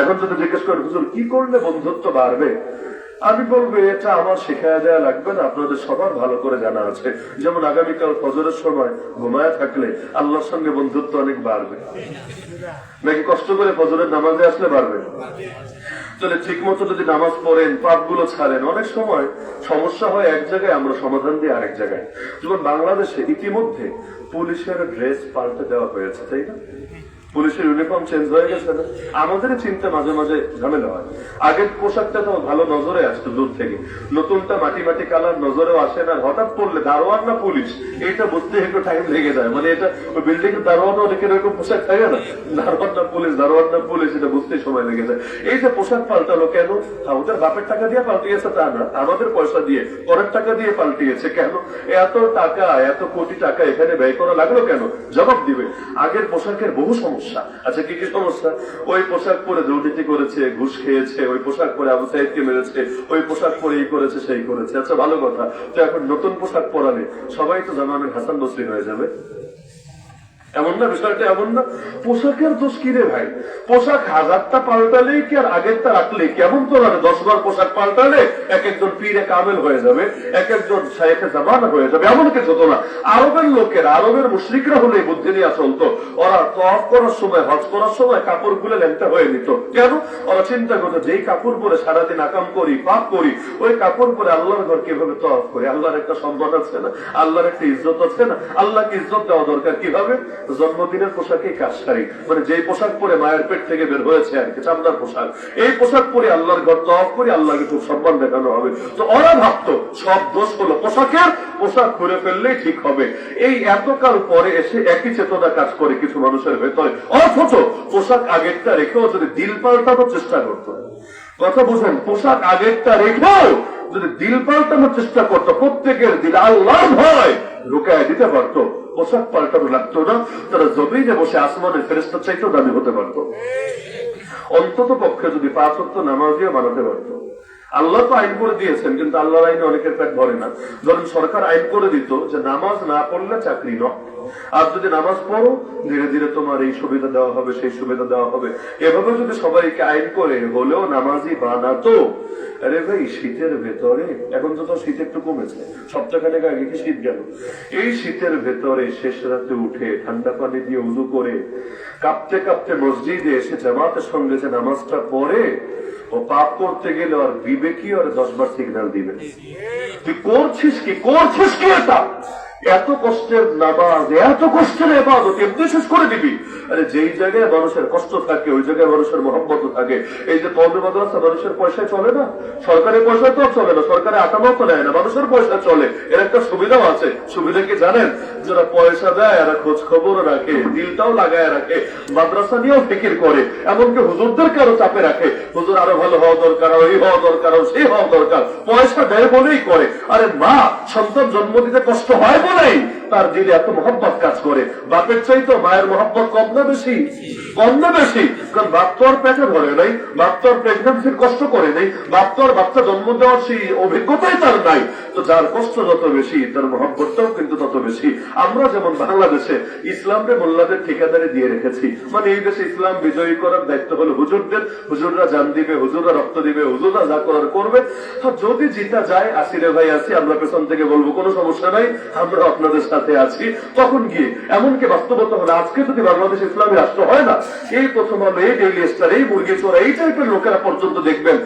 এখন যদি জিজ্ঞেস করেন হুজুর কি করলে বন্ধুত্ব বাড়বে, আমি বলবো এটা আমার শেখায় দেওয়া লাগবে না, আপনাদের সবার ভালো করে জানা আছে। যেমন আগামীকাল ফজরের সময় ঘুমায় থাকলে আল্লাহর সঙ্গে বন্ধুত্ব অনেক বাড়বে, নাকি কষ্ট করে ফজরের নামাজে আসলে বাড়বে? তাহলে ঠিক মতো যদি নামাজ পড়েন, পাপগুলো ছাড়েন, অনেক সময় সমস্যা হয় এক জায়গায়, আমরা সমাধান দিই আরেক জায়গায়। যেমন বাংলাদেশে ইতিমধ্যে পুলিশের ড্রেস পাল্টে দেওয়া হয়েছে, তাই না? পুলিশের ইউনিফর্ম চেঞ্জ হয়ে গেছে না? আমাদের চিন্তা মাঝে মাঝে ঝামেলা হয়। আগের পোশাকটা তো ভালো নজরে আসতো দূর থেকে, নতুনটা মাটি মাটি কালার নজরেও আসে না। হঠাৎ পড়লে দারোয়ান না পুলিশ, এইটা বুঝতে একটু টাইম লেগে যায়। মানে এটা ওই বিল্ডিং এর দারোয়ান অনেকের এরকম পোশাক থাকে না, দারোয়ান না পুলিশ, এটা বুঝতে সময় লেগে যায়। এই যে পোশাক পাল্টালো কেন? ওদের বাপের টাকা দিয়ে পাল্টিয়েছে তা না, আমাদের পয়সা দিয়ে, পরের টাকা দিয়ে পাল্টিয়েছে কেন? এত টাকা, এত কোটি টাকা এখানে ব্যয় করা লাগলো কেন? জবাব দিবে। আগের পোশাকের বহু সমস্যা। আচ্ছা কি কি সমস্যা? ওই পোশাক পরে দুর্নীতি করেছে, ঘুষ খেয়েছে, ওই পোশাক পরে আবু সাইদকে মেরেছে, ওই পোশাক পরে এই করেছে সেই করেছে। আচ্ছা ভালো কথা, তো এখন নতুন পোশাক পরালে সবাই তো জামানের হাসান বসরি হয়ে যাবে। এমন না, বিষয়টা এমন না। পোশাকের দোষ কি রে ভাই? পোশাক 1000টা পাল্টালেই কি আর আগেরটা রাখলে কেমন তো লাগে? 10 বার পোশাক পাল্টালে এক একজন পীরে কামেল হয়ে যাবে, এক একজন শায়েখে জামানা হয়ে যাবে, এমন কিছু তো না। আরবের লোকেরা, আরবের মুশরিকরা হলে এই বুদ্ধি নিয়ে চলতো। ওরা তওয়াফ করার সময়, হজ করার সময় কাপড় খুলে ল্যাংটা হয়ে নিত। কেন? ওরা চিন্তা করতো যেই কাপড় পরে সারাদিন আকাম করি, পাপ করি, ওই কাপড় পরে আল্লাহর ঘর কিভাবে তওয়াফ করি? আল্লাহর একটা সম্মান আছে না, আল্লাহর একটা ইজ্জত আছে না, আল্লাহকে ইজ্জত দেওয়া দরকার। কিভাবে? জন্মদিনের পোশাকে কাশারি, মানে যেই পোশাক পরে মায়ের পেট থেকে বের হয়েছে আর কি, চামড়ার পোশাক, এই পোশাক পরে আল্লাহর ঘর তওয়াফ করি, আল্লাহকে খুব সম্মান দেখানো হবে। তো ওরা ভাবতো সব দোষ হলো পোশাকের, পোশাক খুলে ফেললেই ঠিক হবে। এই এতকাল পরে এসে একই চেতনা কাজ করে কিছু মানুষের ভেতরে, অথচ পোশাক আগেরটা রেখেও যদি দিল পাল্টানোর চেষ্টা করতো। কথা বুঝেন? পোশাক আগেরটা রেখেও যদি দিল পাল্টানোর চেষ্টা করতো, প্রত্যেকের দিল আল্লাহর ভয় ঢুকায় দিতে পারতো, পোশাক পাল্টানো লাগতো না, তারা জমিনে বসে আসমানের ফেরেশতা চাইতেও দামি হতে পারতো। অন্তত পক্ষে যদি 5 ওয়াক্ত নামাজিও বানাতে পারতো। আল্লাহ তো আইন করে দিয়েছেন, কিন্তু আল্লাহর আইনে অনেকের পেট ভরে না। ধরেন সরকার আইন করে দিত যে নামাজ না পড়লে চাকরি নয়, আর যদি নামাজ পড়ো ধীরে ধীরে তোমার এই সুবিধা দেওয়া হবে, সেই সুবিধা দেওয়া হবে। এভাবে যদি সবাইকে আইন করে হলেও নামাজি বানাতো, আরে ভাই শীতের ভেতরে, এখন তো শীত একটু কমেছে, সপ্তাহখানেক আগে কি শীত গেল, এই শীতের ভেতরে শেষ রাতে উঠে ঠান্ডা পানি দিয়ে উযু করে কাঁপতে কাঁপতে মসজিদে এসে জামাতের সঙ্গে যে নামাজটা পড়ে, ও পাপ করতে গেলে আর বিবেকী আর 10 বার সিগন্যাল দিবে। তুই করছিস কি, করছিস কি? এটা এত কষ্টের নামাজ, এত কষ্টের ইবাদত এমনি শেষ করে দিবি? আরে যেই জায়গায় মানুষের কষ্ট থাকে ওই জায়গায় মানুষের মহব্বত থাকে। এই যে কওমি মাদ্রাসা মানুষের পয়সায় চলে না, সরকারি পয়সায় তো চলে না, সরকারি আটামাও তো নেয় না, মানুষের পয়সা চলে। এর একটা সুবিধাও আছে। সুবিধা কি জানেন? যারা পয়সা দেয় এরা খোঁজ খবর রাখে, দিলটাও লাগায় রাখে, মাদ্রাসা নিয়েও ফিকির করে, এমনকি হুজুরদেরকে আরো চাপে রাখে, হুজুর আরো ভালো হওয়া দরকার, এই হওয়া দরকার, সেই হওয়া দরকার। পয়সা দেয় বলেই করে। আরে মা সন্তান জন্ম দিতে কষ্ট হয় বলেই তার দিলে এত মহব্বত কাজ করে। বাপের চাইতো মায়ের মহব্বত কম না বেশি? কম না বেশি? কারণ বাপ তো আর পেটে ধরে নাই, বাপ তো আর প্রেগন্যান্সির কষ্ট করে নাই, বাপ তো আর বাচ্চা জন্ম দেওয়ার সেই অভিজ্ঞতাই তার নাই। তো যার কষ্ট যত বেশি তার মহব্বতটাও কিন্তু তত বেশি। আমরা যেমন বাংলাদেশে ইসলামকে মোল্লাদের ঠিকাদারি দিয়ে রেখেছি, মানে এই দেশে ইসলাম বিজয়ী করার দায়িত্ব হলো হুজুরদের, হুজুররা জান দিবে, হুজুররা রক্ত দিবে, হুজুররা যা করার করবে। যদি জিতা যায় আসিরে ভাই আছি, আমরা পেছন থেকে বলবো কোনো সমস্যা নাই, আমরা আপনাদের সাথে আছি। তখন গিয়ে এমনকি বাস্তবতা হলে আজকে যদি বাংলাদেশ ইসলামী রাষ্ট্র হয় না, এই প্রথম আলো, এই ডেইলি স্টার, এই মুরগি চোরা, এই টাইপের লোকেরা পর্যন্ত দেখবেন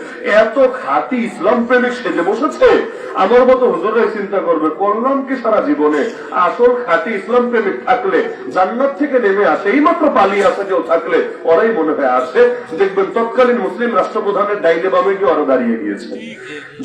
এত খাঁটি ইসলাম প্রেমিক সেজে বসেছে। আমার মতো হুজুরাই চিন্তা করবে করলাম কি সারা জীবনে। আসল খাঁটি ইসলাম প্রেমিক থাকলে জান্নাত থেকে নেমে আসে, এই মাত্র পালিয়ে আসে কেউ থাকলে ওরাই মনে হয় আসে। দেখবেন তৎকালীন মুসলিম রাষ্ট্রপ্রধানের ডাইনে বামে গিয়ে আরো দাঁড়িয়ে গিয়েছে।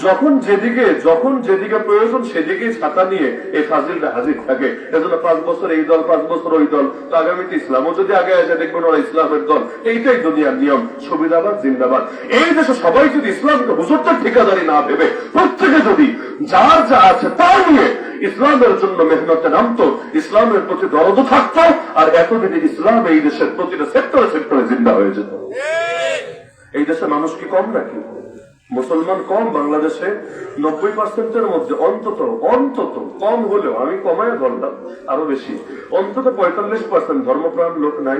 যখন যেদিকে প্রয়োজন সেদিকেই ছাতা নিয়ে এই ফাজিলটা হাজির থাকে। এজন্য 5 বছর এই দল, 5 বছর ওই দল, তো আগামীতে ইসলামও যদি আগে আসে দেখবেন ওরা ইসলামের দল। এইটাই দুনিয়ার নিয়ম। সুবিধাবাদ জিন্দাবাদ। এই দেশে সবাই যদি ইসলামকে হুজুরদের ঠিকাদারি না ভেবে প্রত্যেকে যদি যার যা আছে তা নিয়ে ইসলামের জন্য মেহনতে নামতো, ইসলামের প্রতি দরদ থাকতো, আর এতদিনে ইসলাম এই দেশের প্রতিটা সেক্টরে সেক্টরে জিন্দা হয়ে যেত। এই দেশে মানুষ কি কম নাকি? মুসলমান কম বাংলাদেশে 90%-এর মধ্যে অন্তত কম হলেও, আমি কমায় ধরলাম আরো বেশি, অন্তত 45% ধর্মপ্রাণ লোক নাই।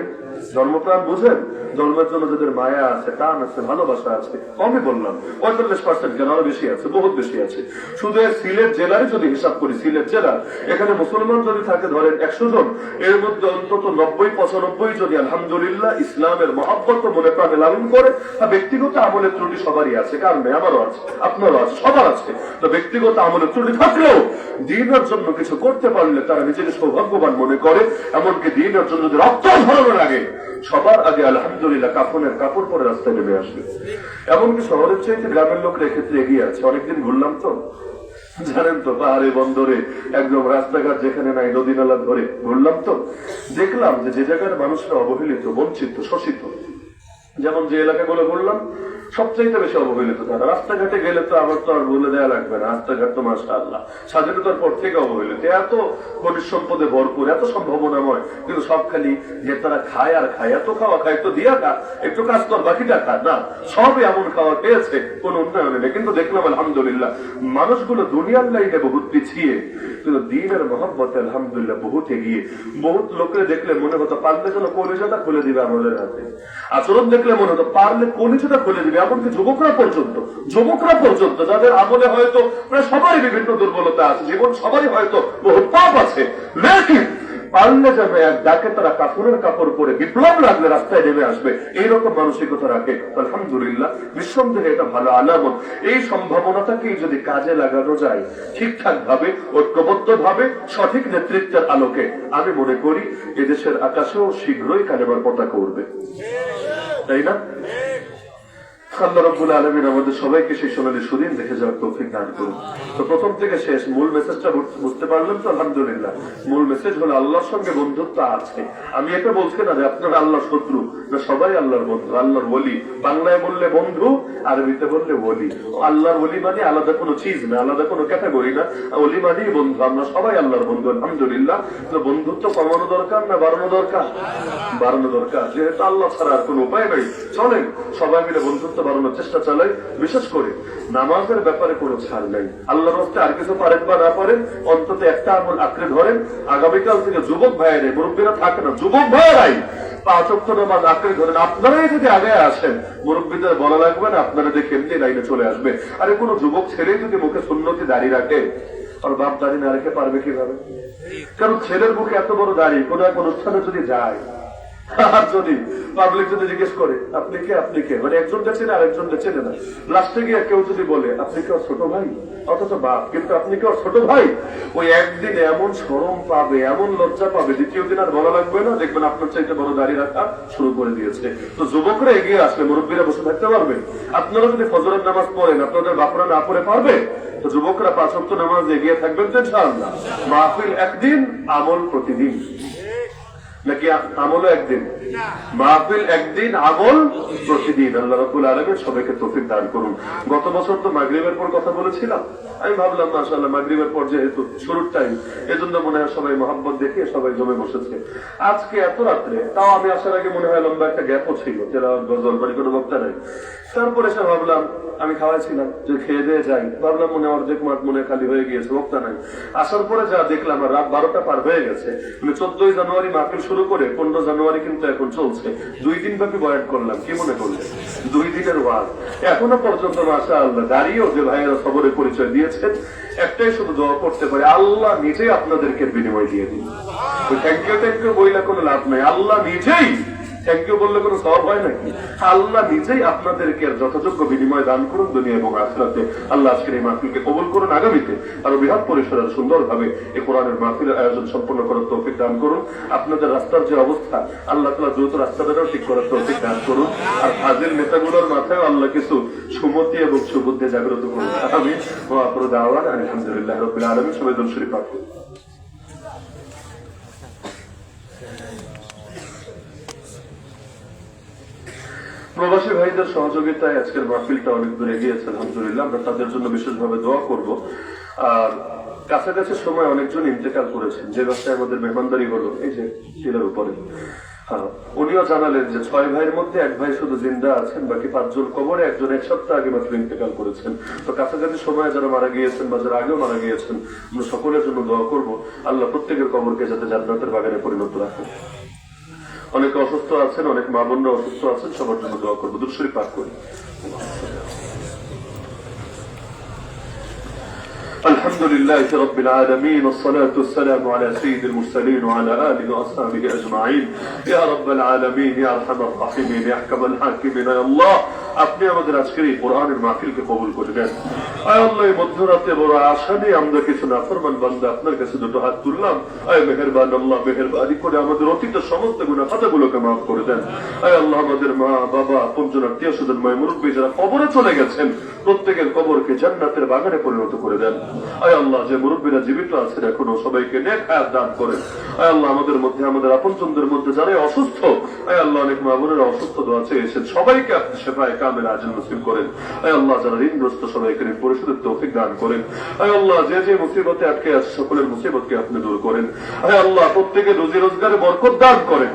ধর্মপ্রাণ বুঝেন? ধর্মের জন্য যাদের মায়া আছে, টান আছে, ভালোবাসা আছে। কমই বললাম, 45% কেন, আরো বেশি আছে, বহুত বেশি আছে। শুধু সিলেট জেলায় যদি হিসাব করি, সিলেট জেলা, এখানে মুসলমান যদি থাকে ধরেন 100 জন, এর মধ্যে অন্তত 90-95 যদি আলহামদুলিল্লাহ ইসলামের মহব্বত মনে প্রাণে লালন করে। ব্যক্তিগত আমলের ত্রুটি সবারই আছে, কারণ আমারও আছে, আপনারও আছে, সবার আছে। তো ব্যক্তিগত আমলের ত্রুটি থাকলেও দ্বীনের জন্য কিছু করতে পারলে তারা নিজেকে সৌভাগ্যবান মনে করে। এমনকি দ্বীনের জন্য যদি রক্ত ঝরানো লাগে, সবার আগে আলহামদুলিল্লাহ কাফনের কাপড় পরে রাস্তায় নেমে আসবে। এমনকি শহরের চাইতে গ্রামের লোকের ক্ষেত্রে এগিয়ে আছে। অনেকদিন ঘুরলাম তো, জানেন তো, পাহাড়ে বন্দরে একদম রাস্তাঘাট যেখানে নাই, নদী নালা ধরে ঘুরলাম তো, দেখলাম যে জায়গার মানুষরা অবহেলিত, বঞ্চিত, শোষিত, যেমন যে এলাকাগুলো ঘুরলাম সবচাইতে বেশি অবহেলিত তারা। রাস্তাঘাটে গেলে তো আমার তো আর বলে দেওয়া লাগবে না, রাস্তাঘাট তো মাশাআল্লাহ স্বাধীনতার পর থেকে অবহেলিত, এত খনিজ সম্পদে ভরপুর, এত সম্ভাবনাময়, কিন্তু সব খালি যে তারা খায় আর খায়, এত খাওয়া খায়, তো দিয়া খা, একটু কাজ কর, বাকিটা খা না, সবই এমন খাওয়া খেয়েছে, কোন উন্নয়ন নেই। কিন্তু দেখলাম আলহামদুলিল্লাহ মানুষগুলো দুনিয়ার লাইনে বহুত পিছিয়ে, কিন্তু দিনের মহব্বতে আলহামদুলিল্লাহ বহুত এগিয়ে। বহুত লোকের দেখলে মনে হতো পারলে যেন কলিজাটা খুলে দিবে আমাদের হাতে, আচরণ দেখলে মনে হতো পারলে কলিজাটা খুলে দিবে। এমনকি যুবকরা পর্যন্ত যাদের আমলে হয়তো প্রায় সবারই বিভিন্ন দুর্বলতা আছে, জীবন সবারই হয়তো বহুত পাপ আছে, লেকিন পারলে যাবে এক ডাকে তারা কাপড়ের কাপড় পরে বিপ্লব লাগলে রাস্তায় নেমে আসবে, এইরকম মানসিকতা রাখে। আলহামদুলিল্লাহ নিঃসন্দেহে এটা ভালো আলামত। এই সম্ভাবনাটাকেই যদি কাজে লাগানো যায় ঠিকঠাক ভাবে, ঐক্যবদ্ধ ভাবে, সঠিক নেতৃত্বের আলোকে, আমি মনে করি এদেশের আকাশেও শীঘ্রই কালেমার পতাকা উঠবে, তাই না? আল্লাহ রাব্বুল আলামিন আমাদের সবাইকে সেই সোনালী সুদিন দেখে যাওয়ার তৌফিক দান করুন। তো প্রথম থেকে শেষ মূল মেসেজটা বুঝতে পারলাম তো আলহামদুলিল্লাহ। মূল মেসেজ হলো আল্লাহর সঙ্গে বন্ধুত্ব আছে। আমি এটা বলছি না যে আপনারা আল্লাহর শত্রু, না, সবাই আল্লাহর বন্ধু, আল্লাহর ওলি। বাংলায় বললে বন্ধু, আরবিতে বললে ওলি। আল্লাহর ওলি মানে আলাদা কোনো চিজ না, আলাদা কোনো ক্যাটাগরি না, ওলি মানেই বন্ধু। আমরা সবাই আল্লাহর বন্ধু আলহামদুলিল্লাহ। তো বন্ধুত্ব কমানো দরকার না বাড়ানো দরকার? বাড়ানো দরকার, যেহেতু আল্লাহ ছাড়া আর কোনো উপায় নেই। চলেন সবাই মিলে বন্ধুত্ব বাড়ানোর চেষ্টা চালাই। বিশেষ করে নামাজের ব্যাপারে কোনো ছাড় নাই। আল্লাহর রাস্তে আর কিছু পারেন বা না পারেন, অন্তত একটা আমল আঁকড়ে ধরেন। আগামীকাল থেকে যুবক ভাইয়ের, মুরব্বীরা থাকে না, যুবক ভাইয়েরাই 5 ওয়াক্ত নামাজ আঁকড়ে ধরেন। আপনারাই যদি আগে আসেন, মুরব্বীদের বলা লাগবে না, আপনারা দেখে এমনি লাইনে চলে আসবে। আরে কোনো যুবক ছেলে যদি মুখে সুন্নতি দাঁড়িয়ে রাখে, আর বাপ দাঁড়িয়ে না রেখে পারবে কিভাবে? কারণ ছেলের মুখে এত বড় দাড়ি কোন এক অনুষ্ঠানে যদি যায়, আর যদি পাবলিক যদি জিজ্ঞেস করে আপনি কে, মানে একজনটা চেনে আর একজনটা চেনে না, লাস্টে গিয়ে কেউ যদি বলে আপনি কি ওর ছোট ভাই, অথচ বাপ, কিন্তু আপনি কি ওর ছোট ভাই, ওই একদিন এমন শরম পাবে, এমন লজ্জা পাবে, দ্বিতীয় দিন আর বলা লাগবে না, দেখবেন আপনার চাইতে বড় দাঁড়িয়ে রাখা শুরু করে দিয়েছে। তো যুবকরা এগিয়ে আসলে মুরব্বীরা বসে থাকতে পারবে। আপনারা যদি ফজরের নামাজ পড়েন, আপনাদের বাপরা না পড়ে পারবে? তো যুবকরা 5 ওয়াক্ত নামাজ এগিয়ে থাকবেন তো ইনশাআল্লাহ। মাহফিল একদিন, আমল প্রতিদিন, নাকি আমলও একদিন? মাহফিল একদিন, আমল প্রতিদিন। আল্লাহ রাব্বুল আলামিন সবাইকে তৌফিক দান করুন। গত বছর তো মাগরিবের পর কথা বলেছিলাম, আমি ভাবলাম মাশাআল্লাহ মাগরিবের পর যেহেতু শুরুর টাইম, এজন্য মনে হয় সবাই মহব্বত দেখে সবাই জমে বসেছে। আজকে এত রাত্রে, তাও আমি আসার আগে মনে হয় লম্বা একটা গ্যাপও ছিল, তেলাওয়াত গজল বাড়ি কোনো বক্তা নাই। তারপরে এসে ভাবলাম, আমি খাওয়াইছিলাম যে খেয়ে দিয়ে যাই, ভাবলাম মনে অর্ধেক মাঠ মনে খালি হয়ে গিয়েছে, বক্তা নাই। আসার পরে যা দেখলাম আর রাত 12টা পার হয়ে গেছে। 14ই জানুয়ারি মাহফিল শুরু করে 15 জানুয়ারি কিন্তু এখন চলছে। 2 দিন ব্যাপী বয়ান করলাম, কি মনে করলেন? 2 দিনের ওয়াজ। এখনো পর্যন্ত মাশাআল্লাহ দাঁড়িয়েও যে ভাইয়েরা খবরে পরিচয় দিয়েছেন, একটাই শুধু দোয়া করতে পারে, আল্লাহ নিজেই আপনাদেরকে বিনিময় দিয়ে দিন। থ্যাংক ইউ বইলে কোনো লাভ নাই, আল্লাহ নিজেই থ্যাংক ইউ বললে কোনো সওয়াব হয় নাকি? আল্লাহ নিজেই আপনাদেরকে যথাযোগ্য বিনিময় দান করুন দুনিয়া এবং আখিরাতে। আল্লাহ আজকের এই মাহফিলকে কবুল করুন, আগামীতে আরো বৃহৎ পরিসরের সুন্দরভাবে এই কোরআনের মাহফিলের আয়োজন সম্পন্ন করার তৌফিক দান করুন। আপনাদের রাস্তার যে অবস্থা, আল্লাহ তাআলা দ্রুত রাস্তাটাও ঠিক করার তৌফিক দান করুন। আর ফাজিল নেতাগুলোর মাথায় আল্লাহ কিছু সুমতি এবং সুবুদ্ধি জাগ্রত করুন। আমিন ওয়া আখিরু দাওয়ানা আলহামদুলিল্লাহি রাব্বিল আলামিন। সবাই দরুদ শরীফ পাঠ করুন। প্রবাসী ভাইদের সহযোগিতায় আজকের মাহফিলটা অনেক দূর এগিয়েছে আলহামদুলিল্লাহ। আমরা তাদের জন্য বিশেষভাবে দোয়া করব। আর কাছাকাছি সময় অনেকজন ইন্তেকাল করেছেন, যে বাসায় আমাদের মেহমানদারি হলো এই যে টিলার উপরে, উনিও জানালেন যে 6 ভাইয়ের মধ্যে 1 ভাই শুধু জিন্দা আছেন, বাকি 5 জন কবরে, একজন 1 সপ্তাহ আগে মাত্র ইন্তেকাল করেছেন। তো কাছাকাছি সময়ে যারা মারা গিয়েছেন বা যারা আগেও মারা গিয়েছেন, আমরা সকলের জন্য দোয়া করব আল্লাহ প্রত্যেকের কবরকে যাতে জান্নাতের বাগানে পরিণত রাখেন। অনেকে অসুস্থ আছেন, অনেক মা বোনরা অসুস্থ আছেন, সবার জন্য দোয়া করবো। দুরূদ শরীফ পাঠ করি। الحمد لله رب العالمين، والصلاة والسلام على سيد المرسلين وعلى آله وأصحابه أجمعين. يا رب العالمين يا أرحم الراحمين يا أحكم الحاكمين يا الله, আপনি আমাদের আজকের এই কোরআনের মাহফিলকে কবুল করে নেন। আয় আল্লাহ, এই মধ্যরাতে বড় আশা নিয়ে আমরা কিছু নাফরমান বান্দা আপনার কাছে দুটো হাত তুললাম। আয় মেহেরবান আল্লাহ, মেহেরবানি করে আমাদের অতীতের সমস্ত গুনাহ খাতাগুলোকে মাফ করে দেন। আয় আল্লাহ, আমাদের মা বাবা, আপনজন, আত্মীয় স্বজন, মায় মুরব্বী যারা কবরে চলে গেছেন, প্রত্যেকের কবরকে জান্নাতের বাগানে পরিণত করে দেন। আয় আল্লাহ, যে মুরব্বীরা জীবিত আছেন এখনো, সবাইকে নেক হায়াত দান করেন। আয় আল্লাহ, আমাদের মধ্যে, আমাদের আপনজনদের মধ্যে যারা অসুস্থ, আয় আল্লাহ, অনেক মা বোনেরা অসুস্থ দোয়া চেয়েছেন, সবাইকে আপনি শেফায়ে কামেল আজল নসিব করেন। আয় আল্লাহ যারা ঋণগ্রস্ত সবাইকে ঋণ পরিশোধের তৌফিক দান করেন। আয় আল্লাহ যে যে মুসিবতে আটকে আছে সকলের মুসিবতকে আপনি দূর করেন। আয় আল্লাহ প্রত্যেকে রুজি রোজগারে বরকত দান করেন।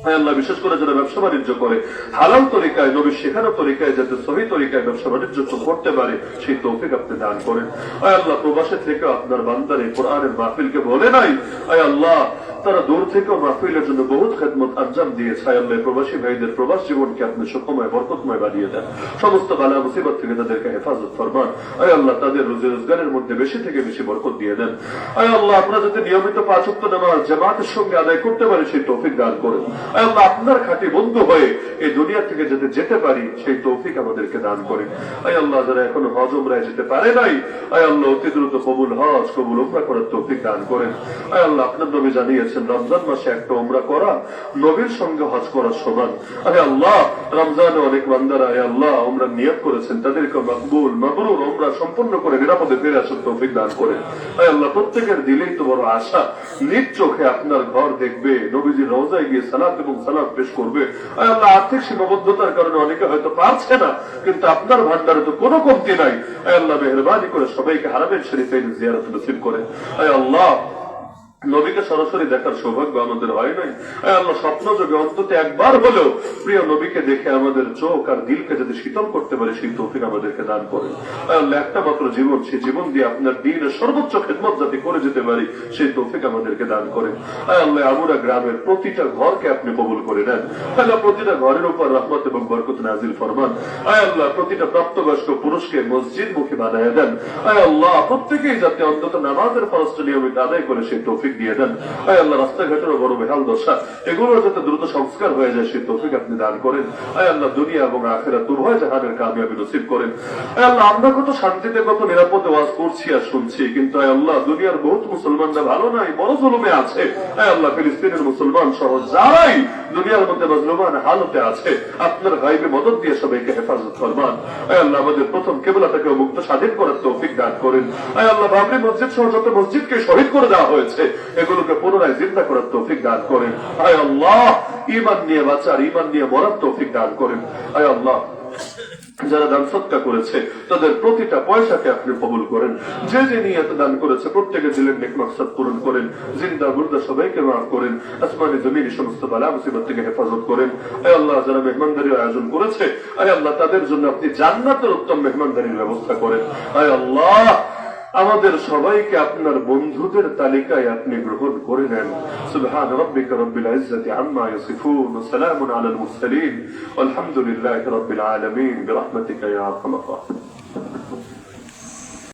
আয় আল্লাহ বিশেষ করে যারা ব্যবসা বাণিজ্য করে হালাল তরিকায় নবী শেখানো তরিকায় যাতে সহি তরিকায় ব্যবসা বাণিজ্য করতে পারে সেই তৌফিক আপনি দান করেন। আয় আল্লাহ প্রবাসে থেকে আপনার বান্দারে কোরআনের মাহফিলকে বলে নাই, আয় আল্লাহ তারা দূর থেকেও মাহফিলের জন্য বহুত খেদমত আঞ্জাম দিয়েছে। আয় আল্লাহ প্রবাসী ভাইদের প্রবাস জীবনকে আপনি সুখময় বরকতময় বানিয়ে দেন, সমস্ত বালা মুসিবত থেকে তাদেরকে হেফাজত ফরমান। আয় আল্লাহ তাদের রুজি রোজগারের মধ্যে বেশি থেকে বেশি বরকত দিয়ে দেন। আয় আল্লাহ আপনারা যাতে নিয়মিত 5 ওয়াক্ত নামাজ জামাতের সঙ্গে আদায় করতে পারে সেই তৌফিক দান করেন। আয় আল্লাহ আপনার খাঁটি বন্ধু হয়ে এই দুনিয়া থেকে যাতে যেতে পারি সেই তৌফিক আমাদেরকে দান করেন। আয় আল্লাহ যারা এখনো হজ উমরায় যেতে পারে নাই, আয় আল্লাহ অতি দ্রুত কবুল হজ কবুল উমরা করার তৌফিক দান করেন। আয় আল্লাহ আপনার নবী জানিয়েছেন রমজান মাসে একটা উমরা করা নবীর সঙ্গে হজ করার সমান। আরে আল্লাহ রমজানে অনেক বান্দারা আয় আল্লাহ উমরা নিয়ত করেছেন, তাদেরকে মকবুল মাবরুর উমরা সম্পূর্ণ করে নিরাপদে ফিরে আসার তৌফিক দান করেন। আয় আল্লাহ প্রত্যেকের দিলেই তো বড় আশা নিজ চোখে আপনার ঘর দেখবে, নবীজির রওজায় গিয়ে সালাত এবং সালাত পেশ করবে। আয় আল্লাহ আর্থিক সীমাবদ্ধতার কারণে অনেকে হয়তো পারছে না, কিন্তু আপনার ভান্ডারে তো কোনো কমতি নাই। আয় আল্লাহ মেহেরবানি করে সবাইকে হারামের শরীফে জিয়ারত নসিব করেন। আয় আল্লাহ নবীকে সরাসরি দেখার সৌভাগ্য আমাদের হয় নাই, আল্লাহ স্বপ্ন যোগে অন্তত একবার হলেও প্রিয় নবীকে দেখে আমাদের চোখ আর দিলকে যদি শীতল করতে পারে সেই তৌফিক আমাদেরকে দান করেন। আল্লাহ একটা মাত্র জীবন, সেই জীবন দিয়ে আপনার দ্বীনের সর্বোচ্চ খেদমত যাতে করে যেতে পারি সেই তৌফিক আমাদেরকে দান করেন। আল্লাহ আমরা গ্রামের প্রতিটা ঘরকে আপনি কবুল করে নেন। আল্লাহ প্রতিটা ঘরের উপর রহমত এবং বরকত নাজিল ফরমান। আল্লাহ প্রতিটা প্রাপ্তবয়স্ক পুরুষকে মসজিদ মুখী বানায় দেন। আল্লাহ প্রত্যেকেই যাতে অন্তত নামাজের ফরজটা নিয়মিত আদায় করে সেই তৌফিক দিয়ে দেন। আয় আল্লাহ রাস্তাঘাটেরও বড় বেহাল দশা, এগুলো যাতে দ্রুত সংস্কার হয়ে যায় সেই তৌফিক আপনি দান করেন। আয় আল্লাহ দুনিয়া এবং আখিরাত উভয় জাহানের কামিয়াবি নসিব করেন। আয় আল্লাহ আমরা কত শান্তিতে কত নিরাপদে ওয়াজ করছি আর শুনছি, কিন্তু আয় আল্লাহ দুনিয়ার বহুত মুসলমানরা ভালো নাই, বড় জুলুমে আছে। আয় আল্লাহ ফিলিস্তিনের মুসলমান সহ যারাই দুনিয়ার মধ্যে মাজলুমান হালতে আছে আপনার গায়বে মদদ দিয়ে সবাইকে হেফাজত ফরমান। আয় আল্লাহ আমাদের প্রথম কিবলাটাকে মুক্ত স্বাধীন করার তৌফিক দান করেন। আয় আল্লাহ বাবরি মসজিদ সহ যত মসজিদকে শহীদ করে দেওয়া হয়েছে এগুলোকে পুনরায় জিন্দা করার তৌফিক দান করেন। আয় আল্লাহ ঈমান নিয়ে বাঁচার, ঈমান নিয়ে মরার তৌফিক দান করেন। আয় আল্লাহ যারা দান সদকা করেছে তাদের প্রতিটা পয়সাকে আপনি কবুল করেন। যে যে নিয়তে দান করেছে প্রত্যেকে দিলেন নেক মাকসাদ পূরণ করেন। জিন্দা মুর্দা সবাইকে মাফ করেন। আসমানি জমিনি সমস্ত বালা মুসিবত থেকে হেফাজত করেন। আয় আল্লাহ যারা মেহমানদারির আয়োজন করেছে আয় আল্লাহ তাদের জন্য আপনি জান্নাতের উত্তম মেহমানদারির ব্যবস্থা করেন। আয় আল্লাহ আমাদের সবাইকে আপনার বন্ধুদের তালিকায় আপনি গ্রহণ করে নেন। সুবহান রাব্বিকা রাব্বিল ইজ্জাতি আম্মা ইয়াসিফুন ওয়া সালামুন আলাল মুরসালিন ওয়ালহামদুলিল্লাহি রাব্বিল আলামিন বিরহমাতিকা ইয়া আরহামার রাহিমিন।